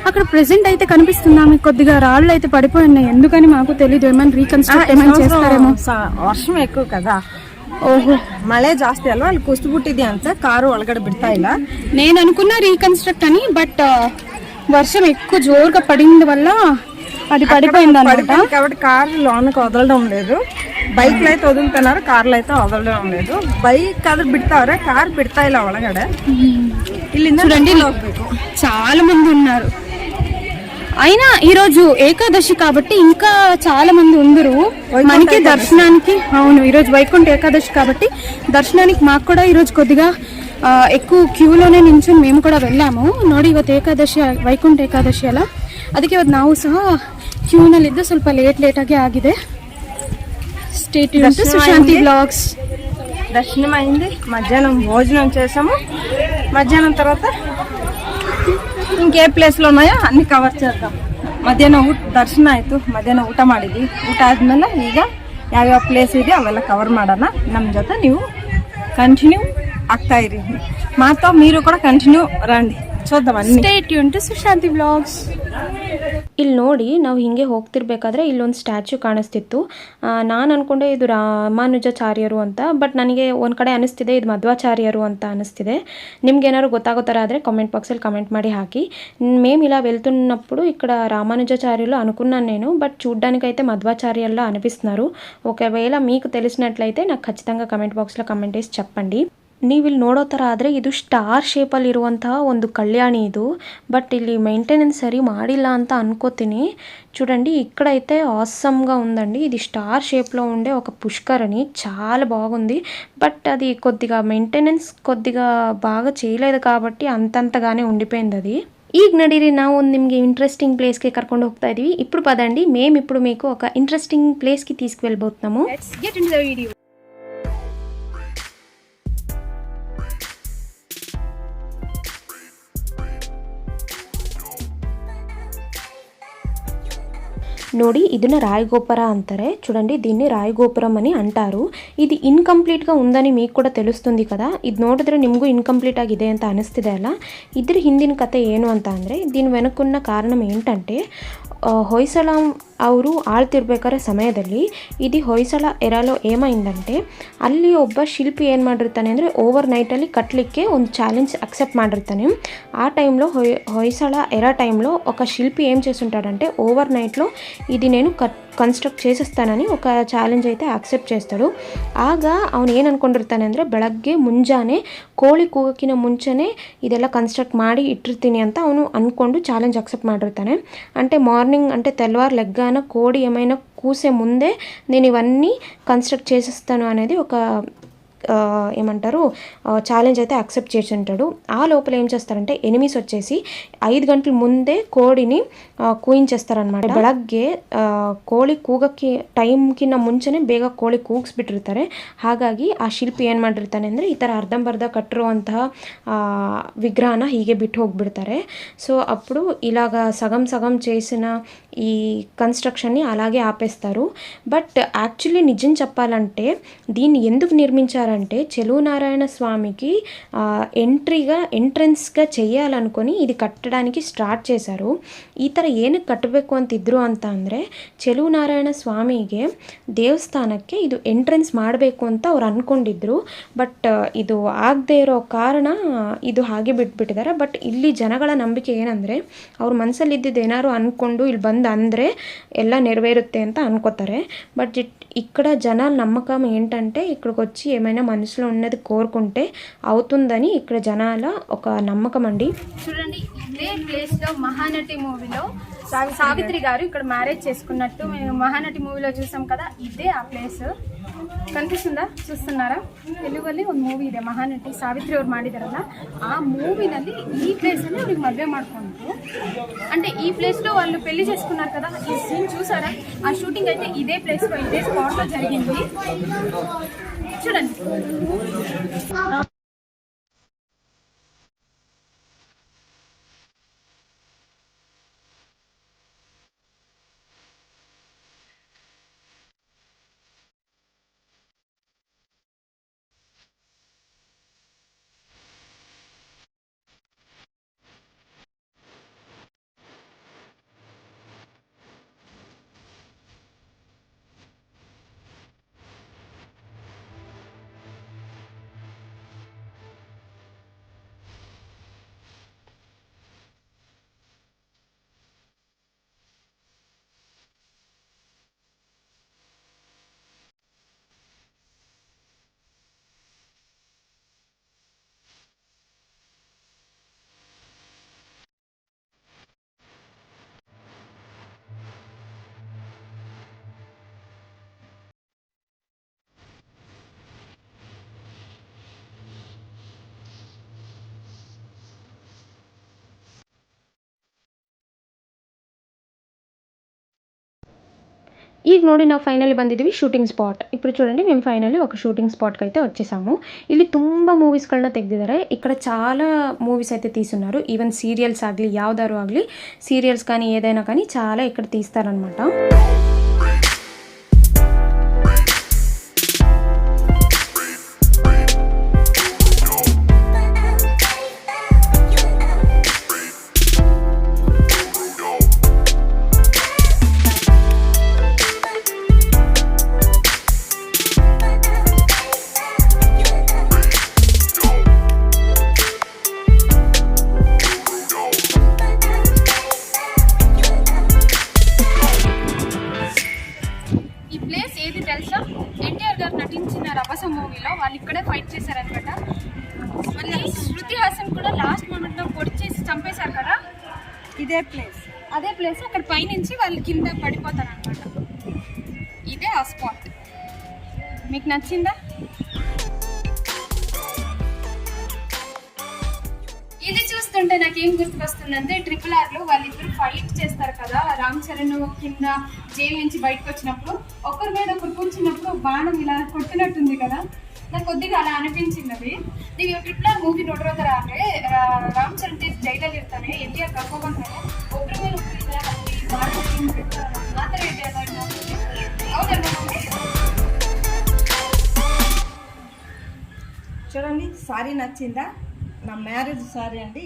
Speaker 4: అక్కడ ప్రెసెంట్ అయితే కనిపిస్తుందా మీకు? కొద్దిగా రాళ్ళు అయితే పడిపోయి ఉన్నాయి, ఎందుకని మాకు తెలియదు. ఏమైనా రీకన్స్ట్రక్ట్ ఏమైనా చేస్తారేమో.
Speaker 2: వర్షం ఎక్కువ కదా,
Speaker 4: ಓಹೋ
Speaker 2: ಮಳೆ ಜಾಸ್ತಿ ಅಲ್ವಾ, ಅಲ್ಲಿ ಕುಸಿದು ಬಿಟ್ಟಿದೆ ಅಂತ ಕಾರು ಒಳಗಡೆ ಬಿಡ್ತಾ ಇಲ್ಲ.
Speaker 4: నేను అనుకున్నా రీకన్స్ట్రక్ట్ అని, బట్ వర్షం ఎక్కువ జోరుగా పడింది వల్ల అది పడిపోయింది అన్నమాట.
Speaker 2: కాబట్టి కారు లోనకి వదలడం లేదు. బైక్లు అయితే వదులుతున్నారు, కార్లు అయితే వదలడం లేదు. బైక్ అది ಬಿಡ್ತಾವ್ರೆ, ಕಾರ್ ಬಿಡ್ತಾ ಇಲ್ಲ ಒಳಗಡೆ. ಇಲ್ಲಿಂದ
Speaker 4: చూడండి చాలా మంది ఉన్నారు. అయినా ఈరోజు ఏకాదశి కాబట్టి ఇంకా చాలా మంది ఉందరు మనకి దర్శనానికి. అవును, ఈరోజు వైకుంఠ ఏకాదశి కాబట్టి దర్శనానికి మాకు కూడా ఈరోజు కొద్దిగా ఎక్కువ ಕ್ಯೂలోనే ನಿಂಚೊಂಡು మేము ಕೂಡ వెళ్ళాము. ನೋಡಿ ಇವತ್ತು ಏಕಾದಶಿ, ವೈಕುಂಠ ಏಕಾದಶಿ ಅಲ್ಲ, ಅದಕ್ಕೆ ಇವತ್ತು ನಾವು ಸಹ ಕ್ಯೂನಲ್ಲಿದ್ದು ಸ್ವಲ್ಪ ಲೇಟ್ ಆಗಿ ಆಗಿದೆ. Stay tune to Sushanti blogs.
Speaker 2: దర్శనం అయింది, మధ్యాహ్నం భోజనం చేసాము. మధ్యాహ్నం తర్వాత ಇಂಕೆ ಪ್ಲೇಸ್ಲು ఉన్నాయೋ ಅన్ని ಕವರ್ చేద్దాం. ಮಧ್ಯಾಹ್ನ ದರ್ಶನ ಆಯ್ತು, ಮಧ್ಯಾಹ್ನ ಊಟ ಮಾಡಿದ್ವಿ. ಊಟ ಆದ್ಮೇಲೆ ಈಗ ಯಾವ್ಯಾವ ಪ್ಲೇಸ್ ಇದೆ ಅವೆಲ್ಲ ಕವರ್ ಮಾಡೋಣ. ನಮ್ಮ ಜೊತೆ ನೀವು ಕಂಟಿನ್ಯೂ ಆಗ್ತಾ ಇರಿ, ಮಾತಾ మీరు కూడా ಕಂಟಿನ್ಯೂ ರಂడి, చూద్దాం అన్ని.
Speaker 4: Stay tune to Sushanti blogs.
Speaker 1: ಇಲ್ಲಿ ನೋಡಿ, ನಾವು ಹಿಂಗೆ ಹೋಗ್ತಿರ್ಬೇಕಾದ್ರೆ ಇಲ್ಲೊಂದು ಸ್ಟ್ಯಾಚ್ಯೂ ಕಾಣಿಸ್ತಿತ್ತು. ನಾನು ಅಂದ್ಕೊಂಡೆ ಇದು ರಾಮಾನುಜಾಚಾರ್ಯರು ಅಂತ, ಬಟ್ ನನಗೆ ಒಂದು ಕಡೆ ಅನಿಸ್ತಿದೆ ಇದು మధ్వాచార్యరు ಅಂತ అనిస్తిದೆ. నిమ్ಗೆ ఏనారు ಗೊತ್ತಾగో అదే కామెంట్ బాక్స్లో కామెంట్ ಮಾಡಿ ಹಾಕಿ. మేము ఇలా వెళ్తున్నప్పుడు ఇక్కడ రామానుజాచార్యులు అనుకున్నాను నేను, బట్ చూడ్డానికైతే మధ్వాచార్యుల్లా అనిపిస్తున్నారు. ఒకవేళ మీకు తెలిసినట్లయితే నాకు ఖచ్చితంగా కామెంట్ బాక్స్లో కామెంట్ చేసి చెప్పండి. ನೀವು ಇಲ್ಲಿ ನೋಡೋ ಥರ ಆದರೆ ಇದು ಸ್ಟಾರ್ ಶೇಪಲ್ಲಿ ಇರುವಂತಹ ಒಂದು కళ్యాణి ಇದು, బట్ ಇಲ್ಲಿ మెయింటెనెన్స్ సరి ಮಾಡಿಲ್ಲ ಅಂತ అనుకోತೀನಿ. చూడండి ఇక్కడైతే ఆసమ్గా ఉందండి. ఇది స్టార్ షేప్లో ఉండే ఒక పుష్కరిణి, చాలా బాగుంది. బట్ అది కొద్దిగా మెయింటెనెన్స్ కొద్దిగా బాగా చేయలేదు కాబట్టి అంతంతగానే ఉండిపోయింది అది. ಈಗ ನಡೀರಿ, ನಾವು ಒಂದು ನಿಮಗೆ ಇಂಟ್ರೆಸ್ಟಿಂಗ್ ಪ್ಲೇಸ್ಗೆ ಕರ್ಕೊಂಡು ಹೋಗ್ತಾ ಇದೀವಿ. ఇప్పుడు పదండి, మేము ఇప్పుడు మీకు ఒక ఇంట్రెస్టింగ్ ప్లేస్కి తీసుకువెళ్ళబోతున్నాము.
Speaker 4: Let's get into the video.
Speaker 1: ನೋಡಿ, ಇದನ್ನು రాయగోపుర అంటారే. చూడండి, దీన్ని రాయగోపురం అని అంటారు. ఇది ఇన్కంప్లీట్గా ఉందని మీకు కూడా తెలుస్తుంది కదా. ఇది ನೋಡಿದ್ರೆ ನಿಮಗೂ ಇನ್ಕಂಪ್ಲೀಟ್ ಆಗಿದೆ ಅಂತ ಅನಿಸ್ತಿದೆ ಅಲ್ಲ. ಇದ್ರ ಹಿಂದಿನ ಕತೆ ಏನು ಅಂತ ಅಂದರೆ, దీని వెనుకున్న కారణం ఏంటంటే, ಹೊಯ್ಸಳ ಅವರು ಆಳ್ತಿರ್ಬೇಕಾದ್ರೆ ಸಮಯದಲ್ಲಿ ಇದು ಹೊಯ್ಸಳ ಎರಾలో ಏమైందంటే, ಅಲ್ಲಿ ಒಬ್ಬ ಶಿಲ್ಪಿ ಏನು ಮಾಡಿರ್ತಾನೆ ಅಂದರೆ ಓವರ್ ನೈಟಲ್ಲಿ ಕಟ್ಟಲಿಕ್ಕೆ ಒಂದು ఛాలెంజ్ అక్సెప్ట్ ಮಾಡಿರ್ತಾನೆ. ఆ టైంలో ಹೊಯ್ಸಳ ఎరా టైంలో ఒక శిల్పి ఏం చేస్తుంటాడంటే, ఓవర్ నైట్లో ఇది నేను ಕನ್ಸ್ಟ್ರಕ್ಟ್ చేసేస్తానని ఒక ఛాలెంజ్ అయితే యాక్సెప్ట్ చేస్తాడు. ಆಗ ಅವನು ಏನು ಅನ್ಕೊಂಡಿರ್ತಾನೆ ಅಂದರೆ, ಬೆಳಗ್ಗೆ ಮುಂಜಾನೆ ಕೋಳಿ ಕೂಗಕ್ಕಿನ ಮುಂಚೆನೇ ಇದೆಲ್ಲ ಕನ್ಸ್ಟ್ರಕ್ಟ್ ಮಾಡಿ ಇಟ್ಟಿರ್ತೀನಿ ಅಂತ ಅವನು ಅಂದ್ಕೊಂಡು ఛాలెంజ్ అక్సెప్ట్ ಮಾಡಿರ್ತಾನೆ. అంటే మార్నింగ్ అంటే తెల్లవారు లెగ్గాన కోడి ఏమైనా కూసే ముందే నేను ఇవన్నీ కన్స్ట్రక్ట్ చేసేస్తాను అనేది ఒక ఏమంటారు ఛాలెంజ్ అయితే యాక్సెప్ట్ చేసి ఉంటాడు. ఆ లోపల ఏం చేస్తారంటే, ఎనిమీస్ వచ్చేసి 5 ಗಂಟೆ ಮುಂದೆ ಕೋಡಿని ಕೂయించేస్తారనమాట. ಬೆಳಗ್ಗೆ ಕೋಳಿ ಕೂಗಕ್ಕೆ ಟೈಮ್ಕಿನ್ನ ಮುಂಚೆನೇ ಬೇಗ ಕೋಳಿ ಕೂಗಿಸ್ಬಿಟ್ಟಿರ್ತಾರೆ. ಹಾಗಾಗಿ ಆ ಶಿಲ್ಪಿ ಏನು ಮಾಡಿರ್ತಾನೆ ಅಂದರೆ, ಈ ಥರ ಅರ್ಧಂಬರ್ಧ ಕಟ್ಟಿರುವಂತಹ విగ్రహన ಹೀಗೆ ಬಿಟ್ಟು ಹೋಗ್ಬಿಡ್ತಾರೆ. సో అప్పుడు ఇలాగ సగం సగం చేసిన ఈ కన్స్ట్రక్షన్ని అలాగే ఆపేస్తారు. బట్ యాక్చువల్లీ నిజం చెప్పాలంటే, దీన్ని ఎందుకు నిర్మించారు చేశారంటే చెలునారాయణ స్వామికి ఎంట్రెన్స్గా చేయాలనుకొని ఇది ಕಟ್ಟడానికి ಸ್ಟಾರ್ಟ್ చేశారు. ಈ ಥರ ಏನಕ್ಕೆ ಕಟ್ಟಬೇಕು ಅಂತಿದ್ರು ಅಂತ ಅಂದರೆ ಚೆಲುನಾರಾಯಣ ಸ್ವಾಮಿಗೆ ದೇವಸ್ಥಾನಕ್ಕೆ ಇದು ಎಂಟ್ರೆನ್ಸ್ ಮಾಡಬೇಕು ಅಂತ ಅವ್ರು ಅಂದ್ಕೊಂಡಿದ್ರು. ಬಟ್ ಇದು ಆಗದೆ ಇರೋ ಕಾರಣ ಇದು ಹಾಗೆ ಬಿಟ್ಬಿಟ್ಟಿದ್ದಾರೆ. ಬಟ್ ಇಲ್ಲಿ ಜನಗಳ ನಂಬಿಕೆ ಏನಂದರೆ ಅವ್ರ ಮನಸ್ಸಲ್ಲಿ ಇದ್ದಿದ್ದು ಏನಾದ್ರು ಅಂದ್ಕೊಂಡು ಇಲ್ಲಿ ಬಂದು ಅಂದರೆ ಎಲ್ಲ నెరవేరుತ್ತೆ ಅಂತ అనుకోತಾರೆ. బట్ ఇక్కడ జనాల నమ్మకం ఏంటంటే ఇక్కడికి వచ్చి ఏమైనా మనసులో ఉన్నది కోరుకుంటే అవుతుందని ఇక్కడ జనాల ఒక నమ్మకం అండి.
Speaker 4: చూడండి ఇదే ప్లేస్లో మహానటి మూవీలో సావిత్రి గారు ఇక్కడ మ్యారేజ్ చేసుకున్నట్టు మేము మహానటి మూవీలో చూసాం కదా, ఇదే ఆ ప్లేస్. ಕನ್ಫ್ಯೂಷನ್ದಾ చూస్తున్నారా? తెలుಗಲ್ಲಿ ಒಂದು ಮೂವಿ ಇದೆ ಮಹಾನಟಿ ಸಾವಿತ್ರಿ ಅವ್ರು ಮಾಡಿದಾರಲ್ಲ, ಆ ಮೂವಿನಲ್ಲಿ ಈ ಪ್ಲೇಸಲ್ಲಿ ಅವ್ರಿಗೆ ಮದುವೆ ಮಾಡ್ಕೊಂಡ್ರು. అంటే ఈ ప్లేస్లో వాళ్ళు పెళ్లి చేసుకున్నారు కదా, ఈ సీన్ చూసారా? ఆ షూటింగ్ అయితే ఇదే ప్లేస్లో ఇదే స్పాట్లో జరిగింది. చూడండి.
Speaker 1: ಈಗ ನೋಡಿ ನಾವು ಫೈನಲಿ ಬಂದಿದ್ದೀವಿ ಶೂಟಿಂಗ್ ಸ್ಪಾಟ್. ఇప్పుడు చూడండి మేము ఫైనಲಿ ఒక షూటింగ్ స్పాట్కి అయితే వచ్చేసాము. ಇಲ್ಲಿ ತುಂಬ ಮೂವೀಸ್ಗಳನ್ನ ತೆಗೆದಿದ್ದಾರೆ. ఇక్కడ చాలా మూవీస్ అయితే తీసున్నారు. ఈవెన్ సీరియల్స్ ಆಗಲಿ ಯಾವ್ದಾರು ಆಗಲಿ సీరియల్స్ కానీ ఏదైనా కానీ చాలా ఇక్కడ తీస్తారనమాట.
Speaker 4: ఎన్టీఆర్ గారు నటించిన రభస మూవీలో వాళ్ళు ఇక్కడే ఫైట్ చేశారనమాట. మళ్ళీ శృతి హాసన్ కూడా లాస్ట్ మూమెంట్లో పొడి చేసి చంపేశారు కదా,
Speaker 2: ఇదే ప్లేస్.
Speaker 4: అదే ప్లేస్. అక్కడ పైనుంచి వాళ్ళు కింద పడిపోతారనమాట. ఇదే ఆ స్పాట్. మీకు నచ్చిందా? ఇది చూస్తుంటే నాకేం గుర్తుకొస్తుందంటే RRRలో వాళ్ళిద్దరు ఫైట్ చేస్తారు కదా, రామ్ చరణ్ కింద జైలు నుంచి బయటకు వచ్చినప్పుడు ఒకరి మీద ఒకరు కూర్చున్నప్పుడు బాణం ఇలా కొట్టినట్టుంది కదా, నాకు కొద్దిగా ಅಲ್ಲ ಅನಿಪಿಸಿನವಿ. ನೀವು RRR ಮೂವಿ ನೋಡಿರೋತರ ಅಂದ್ರೆ ರಾಮ್ ಚರಣ್ ಜೈಲಲ್ಲಿ ಇರ್ತಾನೆ, ಎನ್ಟಿಆರ್ ಕರ್ಕೊಂಡ್ಬಂದ್ರೆ ಒಬ್ಬರ ಮೇಲೆ ಒಬ್ಬರು ಆ ಥರ ಇದೆ. ಹೌದಲ್ವಾ?
Speaker 2: చూడండి, సారీ నచ్చిందా? నా మ్యారేజ్ సారీ అండి.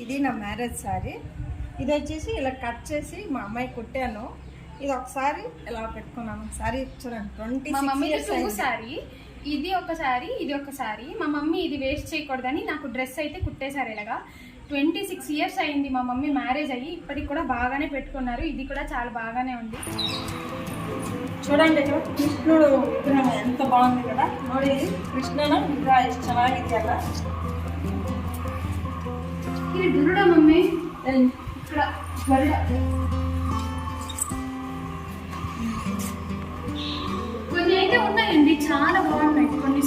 Speaker 2: ఇది నా మ్యారేజ్ సారీ. ఇది వచ్చేసి ఇలా కట్ చేసి మా అమ్మాయి కుట్టాను. ఇది ఒకసారి ఇలా పెట్టుకున్నాను. సారీ చూడండి, 26 years
Speaker 4: సారీ. ఇది ఒక సారీ, ఇది ఒక సారీ. మా మమ్మీ ఇది వేస్ట్ చేయకూడదని నాకు డ్రెస్ అయితే కుట్టేశారు ఇలాగా. 26 years అయింది మా మమ్మీ మ్యారేజ్ అయ్యి, ఇప్పటికి కూడా బాగానే పెట్టుకున్నారు. ఇది కూడా చాలా బాగానే ఉంది.
Speaker 2: చూడండి, కృష్ణుడు విగ్రహం ఎంత బాగుంది కదా. ನೋಡಿ ಕೃಷ್ಣನ ವಿಗ್ರಹ ಎಷ್ಟು ಚೆನ್ನಾಗಿದೆಯಲ್ಲ.
Speaker 4: ఇది దురుడ మమ్మీ, ఇక్కడ గరుడ. కొన్ని అయితే ఉన్నాయండి, చాలా బాగున్నాయి. కొన్ని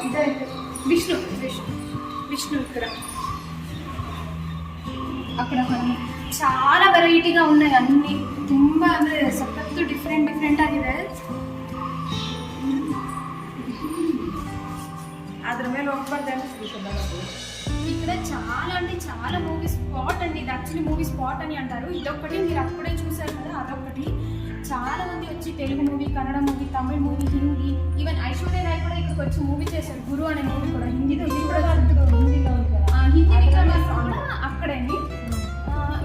Speaker 4: ఇదైతే విష్ణు ఇక్కడ, అక్కడ కొన్ని చాలా వెరైటీగా ఉన్నాయి. అన్ని ತುಂಬ ಅಂದರೆ ಸಖತ್ತು ಡಿಫ್ರೆಂಟ್ ಆಗಿದೆ.
Speaker 2: ಅದ್ರ ಮೇಲೆ ಹೋಗ್ಬಾರ್ದು.
Speaker 4: ఇక్కడ చాలా అంటే చాలా మూవీ స్పాట్ అండి. ఇది యాక్చువల్లీ మూవీ స్పాట్ అని అంటారు. ఇదొక్కటి మీరు అప్పుడే చూసారు కదా, అదొకటి. చాలా మంది వచ్చి తెలుగు మూవీ, కన్నడ మూవీ, తమిళ మూవీ, హిందీ, ఈవెన్ ఐశ్వర్య రాయ్ కూడా ఇక్కడికి వచ్చి మూవీ చేశారు. గురు అనే మూవీ కూడా హిందీలో, ఇది కూడా ಹಿಂದಿ ವಿಕ್ರಮಾರ್ಕ ಕೂಡ ಅಕ್ಕಡೇನೆ.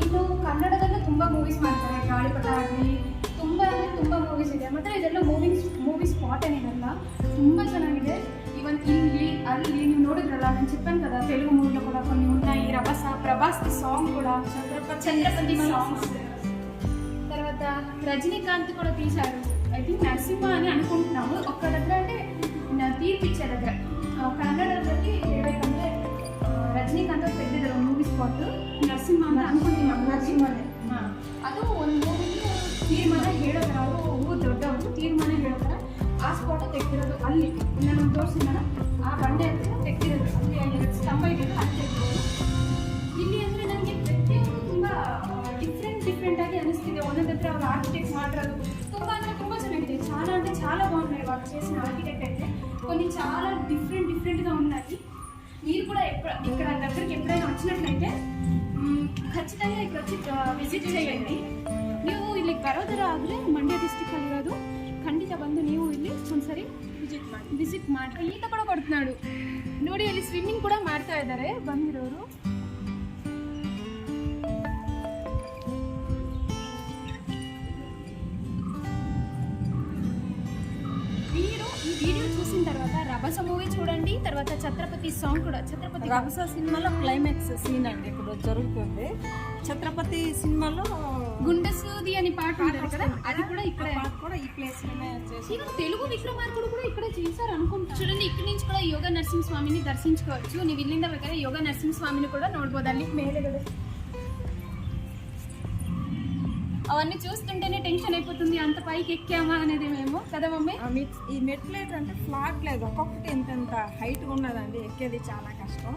Speaker 4: ಇನ್ನು ಕನ್ನಡದಲ್ಲೂ ತುಂಬ ಮೂವೀಸ್ ಮಾಡ್ತಾರೆ. ಗಾಳಿಪಟ ಆಗಲಿ ತುಂಬ ಅಂದರೆ ತುಂಬ ಮೂವೀಸ್ ಇದೆ. ಮತ್ತು ಇದೆಲ್ಲ ಮೂವಿ ಸ್ಪಾಟ್ ಏನಿರಲ್ಲ, ತುಂಬ ಚೆನ್ನಾಗಿದೆ. ఈవెన్ ಇಲ್ಲಿ ಅಲ್ಲಿ ನೀವು ನೋಡಿದ್ರಲ್ಲ, నేను చెప్పాను కదా తెలుగు మూవీలో కూడా కొన్ని ఉన్నాయి. ప్రభాస్ సాంగ్ కూడా, ఛత్రపతి సాంగ్స్, తర్వాత రజనీకాంత్ కూడా తీశారు. ఐ థింక్ నరసింహ అని అనుకుంటున్నాము. ఒక్క దగ్గర అంటే తీర్పిచ్చే దగ్గర కన్నడದಲ್ಲಿ ಹೇಳ್ಬೇಕಂದ್ರೆ ರಜನಿಕಾಂತ್ ತೆಗೆದಿದ್ದಾರೆ ಒಂದು ಮೂವಿ ಸ್ಪಾಟ್. ನರಸಿಂಹ ಅಂತ ಅನ್ಕೊಂತೀನಿ, ನರಸಿಂಹನೇ. ಅದು ಒಂದು ಮೂವಿಗೆ ತೀರ್ಮಾನ ಹೇಳೋದ್ರ, ಅವರು ದೊಡ್ಡವರು ತೀರ್ಮಾನ ಹೇಳೋದ್ರ ಆ ಸ್ಪಾಟ್ ತೆಗೆದಿರೋದು. ಅಲ್ಲಿ ನಾನು ತೋರಿಸಿದ ಆ ಬಂಡೆ ಹತ್ರ ತೆಗೆದಿರೋದು. ಅಲ್ಲಿ 2 ಸ್ತಂಭ ಇದೆ, ಅಲ್ಲಿ ತೆಗೆದಿರೋದು. ಇಲ್ಲಿ ಅಂದರೆ ನನಗೆ ಪ್ರತಿಯೊಂದು ತುಂಬ ಡಿಫ್ರೆಂಟ್ ಆಗಿ ಅನಿಸ್ತಿದೆ. ಒಂದೊಂದು ಹತ್ರ ಅವ್ರು ಆರ್ಕಿಟೆಕ್ಟ್ ಮಾಡಿರೋದು ತುಂಬ ಅಂದರೆ ತುಂಬ ಚೆನ್ನಾಗಿದೆ. చాలా అంటే చాలా బాగున్నాయి వాళ్ళు చేసిన ఆర్కిటెక్ట్ అయితే. కొన్ని చాలా డిఫరెంట్గా ఉన్నాయి. మీరు కూడా ఇక్కడ దగ్గరికి ఎప్పుడైనా వచ్చినట్లయితే ಖಚಿతంగా ఇక్కడ వచ్చి ವಿಸಿಟ್ చేయండి. ನೀವು ಇಲ್ಲಿಗೆ ಬರೋದರ ಆದರೆ ಮಂಡ್ಯ ಡಿಸ್ಟಿಕಲ್ಲಿರೋದು, ಖಂಡಿತ ಬಂದು ನೀವು ಇಲ್ಲಿ ಒಂದ್ಸರಿ ವಿಸಿಟ್ ಮಾಡಿ. ಈತ ಕೂಡ ಕೊಡ್తున్నాడు ನೋಡಿ, ಇಲ್ಲಿ ಸ್ವಿಮ್ಮಿಂಗ್ ಕೂಡ ಮಾಡ್ತಾ ಇದ್ದಾರೆ ಬಂದಿರೋರು. మీరు ఈ వీడియో చూసిన తర్వాత రభస మూవీ చూడండి, తర్వాత ఛత్రపతి సాంగ్ కూడా. ఛత్రపతి
Speaker 2: రభస సినిమాలో క్లైమాక్స్ సీన్ అండి ఇప్పుడు జరుగుతుంది. ఛత్రపతి సినిమాలో
Speaker 4: గుండె సూది అని పాట ఉంటుంది కదా, అది కూడా ఇక్కడ
Speaker 2: కూడా ఈ ప్లేస్ లోనే చేసి.
Speaker 4: ఈవెన్ తెలుగు విక్రమార్కుడు కూడా ఇక్కడే చేశారు అనుకుంటా. చూడండి, ఇక్కడి నుంచి కూడా ಯೋಗ ನರಸಿಂಹ ಸ್ವಾಮಿನಿ ದರ್ಶಿಂచుకోవచ్చు. ನೀವು ಇಲ್ಲಿಂದ ಬೇಕಾದ್ರೆ ಯೋಗ ನರಸಿಂಹ ಸ್ವಾಮಿನಿ ಕೂಡ ನೋಡ್ಬೋದು. ಅಲ್ಲಿ ಮೇಲೆಗಡೆ అవన్నీ చూస్తుంటేనే టెన్షన్ అయిపోతుంది, అంత పైకి ఎక్కామా అనేది మేము కదా మమ్మీ.
Speaker 2: ఈ మెట్లు ఏంటంటే ఫ్లాట్ లేదు, ఒక్కొక్కటి ఎంత హైట్ ఉన్నదండి. ఎక్కేది చాలా కష్టం,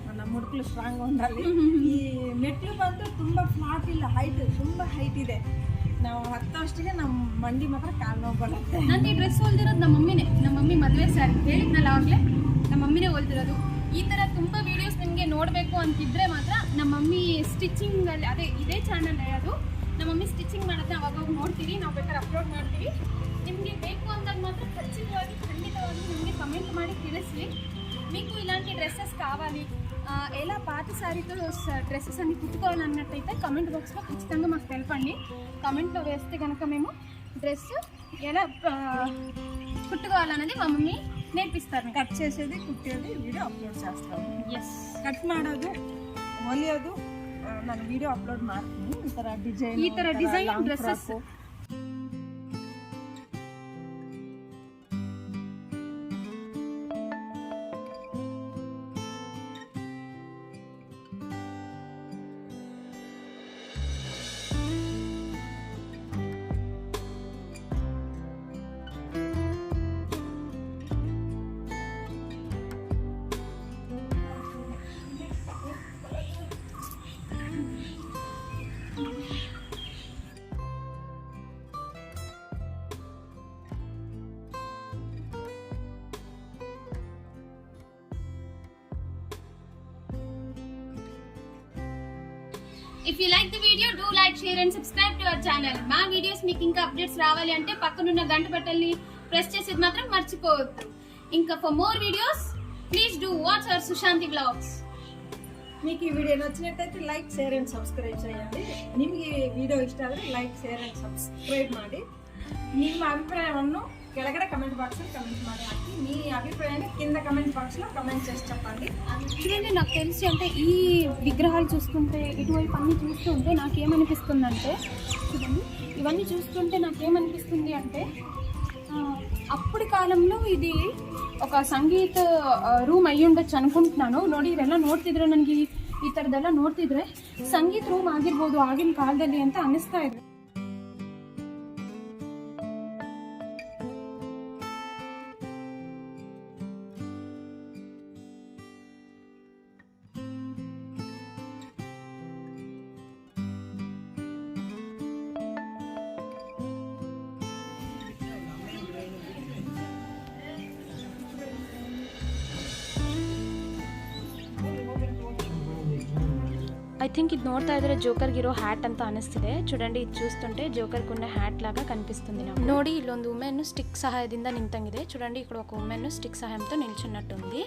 Speaker 2: మన ముడుకులు ಸ್ಟ್ರಾಂಗ್ ఉండాలి. ಈ ಮೆಟ್ಲು ಬಂದು ತುಂಬ ಫ್ಲಾಟ್ ಇಲ್ಲ, ಹೈಟ್ ತುಂಬ ಹೈಟ್ ಇದೆ. ನಾವು ಹತ್ತೋಷ್ಟಿಗೆ ನಮ್ಮ ಮಂಡಿ ಮಾತ್ರ ಕಾಲು ನೋವು ಬರುತ್ತೆ.
Speaker 4: ನಂದು ಈ ಡ್ರೆಸ್ ಹೊಲ್ದಿರೋದು ನಮ್ಮ ಮಮ್ಮಿನೇ. ನಮ್ಮ ಮಮ್ಮಿ ಮದುವೆ ಸ್ಯಾರಿ ಹೇಳಿದ್ನಲ್ಲ ಆವಾಗಲೇ, ನಮ್ಮ ಮಮ್ಮಿನೇ ಹೊಲ್ದಿರೋದು. ಈ ಥರ ತುಂಬ ವೀಡಿಯೋಸ್ ನಿಮಗೆ ನೋಡಬೇಕು ಅಂತಿದ್ರೆ ಮಾತ್ರ ನಮ್ಮ ಮಮ್ಮಿ ಸ್ಟಿಚಿಂಗಲ್ಲಿ, ಅದೇ ಇದೇ ಚಾನಲ್ ಅದು, ನಮ್ಮ ಮಮ್ಮಿ ಸ್ಟಿಚಿಂಗ್ ಮಾಡೋದನ್ನ ಅವಾಗ ನೋಡ್ತೀವಿ. ನಾವು ಬೇಕಾದ್ರೆ ಅಪ್ಲೋಡ್ ಮಾಡ್ತೀವಿ. ನಿಮಗೆ ಬೇಕು ಅಂದಾಗ మాత్రం ఖచ్చితంగా ఖండితವಾಗಿ ನಿಮಗೆ కమెంట్ ಮಾಡಿ ತಿಳಿಸಿ. మీకు ఇలాంటి డ్రెస్సెస్ కావాలి, ఎలా పాత శారీతో డ్రెస్సెస్ అన్ని కుట్టుకోవాలన్నట్టయితే కమెంట్ బాక్స్లో ఖచ్చితంగా మాకు తెలపండి. కమెంట్లో వేస్తే కనుక మేము డ్రెస్ ఎలా కుట్టుకోవాలన్నది మా మమ్మీ నేర్పిస్తారు.
Speaker 2: ಕಟ್ చేసేది ಕುಟ್ಟೇది ವಿಡಿಯೋ ಅಪ್ಲೋಡ್ చేస్తాను.
Speaker 4: ಎಸ್,
Speaker 2: ಕಟ್ ಮಾಡೋದು ಹೊಲಿಯೋದು ನಾನು ವಿಡಿಯೋ ಅಪ್ಲೋಡ್ ಮಾಡ್ತೀನಿ. ಈ ಥರ design
Speaker 4: dresses. If you like the video, do like, share and subscribe to our channel. మా వీడియోస్ మీకు ఇంకా అప్డేట్స్ రావాలి అంటే పక్కనున్న గంట బటన్ని ప్రెస్ చేసేది మాత్రం మర్చిపోవద్దు. ఇంకా for more videos, please do watch our Sushanti vlogs.
Speaker 2: మీకు ಈ ವಿಡಿಯೋ ನಚ್ಚಿನಟ್ಟೈತೆ ಲೈಕ್, ಶೇರ್ ಅಂಡ್ ಸಬ್ಸ್ಕ್ರೈಬ್ చేయండి. ನಿಮಗೆ ಈ ವಿಡಿಯೋ ಇಷ್ಟ ಆದರೆ ಲೈಕ್, ಶೇರ್ ಅಂಡ್ ಸಬ್ಸ್ಕ್ರೈಬ್ ಮಾಡಿ. ನಿಮ್ಮ ಅಭಿಪ್ರಾಯವನ್ನು ಕೆಳಗಡೆ ಕಮೆಂಟ್ ಬಾಕ್ಸಲ್ಲಿ ಕಮೆಂಟ್ ಮಾಡಿ ಹಾಕಿ. మీ అభిప్రాయాన్ని కింద కమెంట్ బాక్స్లో కమెంట్ చేసి చెప్పండి.
Speaker 4: చూడండి, నాకు తెలిసి అంటే ఈ విగ్రహాలు చూస్తుంటే, ఇటువైపు అన్నీ చూస్తుంటే నాకేమనిపిస్తుందంటే, చూడండి ఇవన్నీ చూస్తుంటే నాకేమనిపిస్తుంది అంటే ಅಪ್ಪಡಿ ಕಾಲಂలో ಇದು ఒక ಸಂಗೀತ ರೂಮ್ ಅಯ್ಯಿ ఉండొచ్చు ಅನ್ಕೊಂటున్నాను. ನೋಡಿ ಇದೆಲ್ಲ ನೋಡ್ತಿದ್ರೆ ನನಗೆ ಈ ಥರದ್ದೆಲ್ಲ ನೋಡ್ತಿದ್ರೆ ಸಂಗೀತ ರೂಮ್ ಆಗಿರ್ಬೋದು ಆಗಿನ ಕಾಲದಲ್ಲಿ ಅಂತ ಅನ್ನಿಸ್ತಾ ಇದೆ.
Speaker 1: ಐ ಥಿಂಕ್ ಇದು ನೋಡ್ತಾ ಇದ್ರೆ ಜೋಕರ್ಗಿರೋ ಹ್ಯಾಟ್ ಅಂತ ಅನಿಸ್ತಿದೆ. చూడండి ಇದು చూస్తుంటే ಜೋಕರ್ಗುన్న ಹ್ಯಾಟ್ లాగా కనిపిస్తుంది నాకు. ನೋಡಿ ಇಲ್ಲೊಂದು ವುಮೆನ್ ಸ್ಟಿಕ್ ಸಹಾಯದಿಂದ ನಿಂತಂಗಿದೆ. చూడండి ఇక్కడ ఒక ವುಮೆನ್ ಸ್ಟಿಕ್ ಸಹಾಯంతో ನಿಲ್చున్నట్టుంది.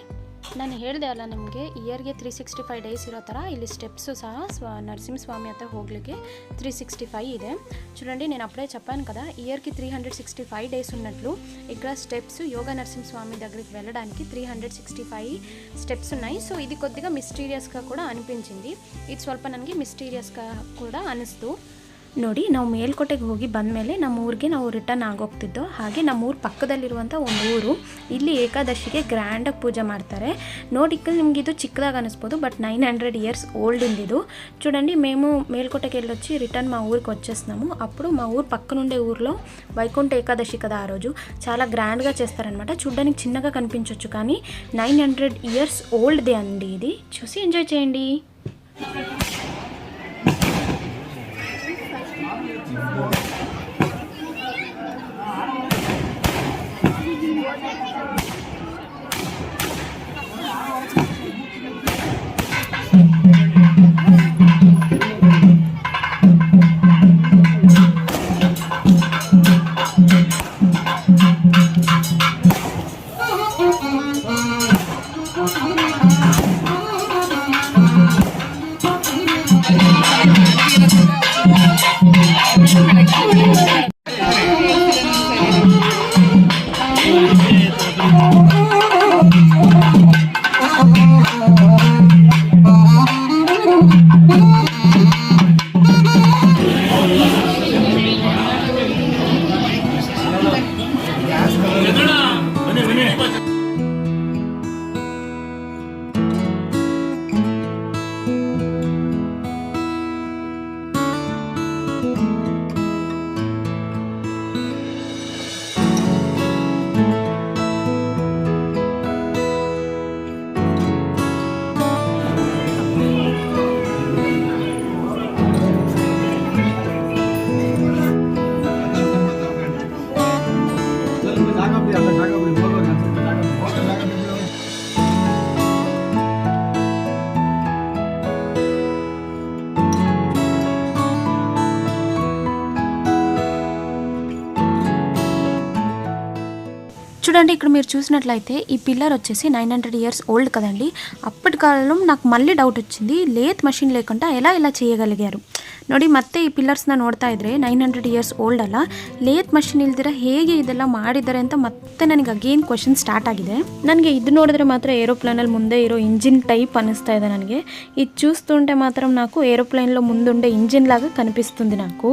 Speaker 1: ನಾನು ಹೇಳಿದೆ ಅಲ್ಲ ನಿಮಗೆ ಇಯರ್ಗೆ 365 ಡೇಸ್ ಇರೋ ಥರ ಇಲ್ಲಿ స్టెప్స్ సహా నరసింహస్వామి ಹತ್ರ ಹೋಗಲಿಕ್ಕೆ 365 ಇದೆ. చూడండి నేను అప్పుడే చెప్పాను కదా ఇయర్కి 365 డేస్ ఉన్నట్లు ఇక్కడ స్టెప్స్ యోగా నరసింహస్వామి దగ్గరికి వెళ్ళడానికి 365 స్టెప్స్ ఉన్నాయి. సో ఇది కొద్దిగా మిస్టీరియస్గా కూడా అనిపించింది. ఇది ಸ್ವಲ್ಪ ನನಗೆ ಮಿಸ್ಟೀರಿಯಸ್గా ಕೂಡ ಅನಿಸ್ತು. ನೋಡಿ ನಾವು ಮೇಲ್ಕೋಟೆಗೆ ಹೋಗಿ ಬಂದಮೇಲೆ ನಮ್ಮ ಊರಿಗೆ ನಾವು ರಿಟರ್ನ್ ಆಗೋಗ್ತಿದ್ದೋ. ಹಾಗೆ ನಮ್ಮ ಊರು ಪಕ್ಕದಲ್ಲಿರುವಂಥ ಒಂದು ಊರು, ಇಲ್ಲಿ ಏಕಾದಶಿಗೆ ಗ್ರ್ಯಾಂಡಾಗಿ పూజ ಮಾಡ್ತಾರೆ. ನೋಡಿ నిಮಗೆ ఇది చిక్కదాగా అనిపిస్తుంది, బట్ 900 ఇయర్స్ ఓల్డ్ ఉంది ఇది. చూడండి మేము మేల్కోటకి వెళ్ళొచ్చి రిటర్న్ మా ఊరికి వచ్చేస్తున్నాము. అప్పుడు మా ఊరు పక్కనుండే ఊరిలో వైకుంఠ ఏకాదశి కదా ఆ రోజు చాలా గ్రాండ్గా చేస్తారనమాట. చూడడానికి చిన్నగా కనిపించవచ్చు కానీ 900 ఇయర్స్ ఓల్డ్దే అండి. ఇది చూసి ఎంజాయ్ చేయండి. చూడండి ఇక్కడ మీరు చూసినట్లయితే ఈ పిల్లర్ వచ్చేసి 900 ఇయర్స్ ఓల్డ్ కదండి. అప్పటి కాలంలో నాకు మళ్ళీ డౌట్ వచ్చింది, లేత్ ಮಷಿನ್ లేకుండా ఎలా చేయగలిగారు. ನೋಡಿ ಮತ್ತೆ ಈ ಪಿಲ್ಲರ್ಸ್ನ ನೋಡ್ತಾ ಇದ್ರೆ 900 ಇಯರ್ಸ್ ಓಲ್ಡ್ ಅಲ್ಲ, ಲೇತ್ ಮಷಿನ್ ಇಲ್ದಿರ ಹೇಗೆ ಇದೆಲ್ಲ ಮಾಡಿದ್ದಾರೆ ಅಂತ ಮತ್ತೆ ನನಗೆ ಅಗೇನ್ ಕ್ವಶನ್ ಸ್ಟಾರ್ಟ್ ಆಗಿದೆ. ನನಗೆ ಇದು ನೋಡಿದ್ರೆ ಮಾತ್ರ ಏರೋಪ್ಲೇನಲ್ಲಿ ಮುಂದೆ ಇರೋ ఇంజిన్ టైప్ అనిస్తా ಇದೆ ನನಗೆ. ఇది చూస్తుంటే మాత్రం నాకు ఏరోప్లేన్లో ముందుండే ఇంజిన్ లాగా కనిపిస్తుంది నాకు.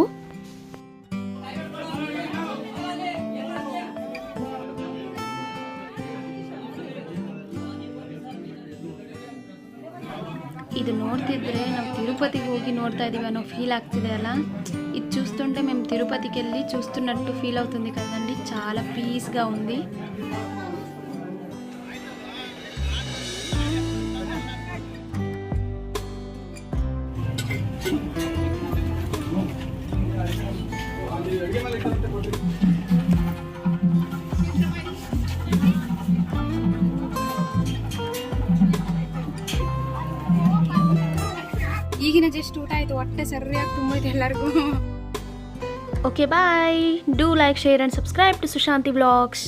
Speaker 1: ಇದು ನೋಡ್ತಿದ್ರೆ ನಾವು ತಿರುಪತಿಗೆ ಹೋಗಿ ನೋಡ್ತಾ ಇದೀವಿ ಅನ್ನೋ ఫీల్ ಆಗ್ತಿದೆ ಅಲ್ಲ. ఇది చూస్తుంటే మేము తిరుపతికి వెళ్ళి చూస్తున్నట్టు ఫీల్ అవుతుంది కదండి. చాలా పీస్గా ఉంది.
Speaker 4: ಈಗಿನ ಜಸ್ಟ್ ಊಟ ಆಯ್ತು, ಹೊಟ್ಟೆ ಸರಿಯಾಗಿ ತುಂಬೈತೆ ಎಲ್ಲರಿಗೂ.
Speaker 1: Okay, bye. Do like, share and subscribe to Sushanti Vlogs.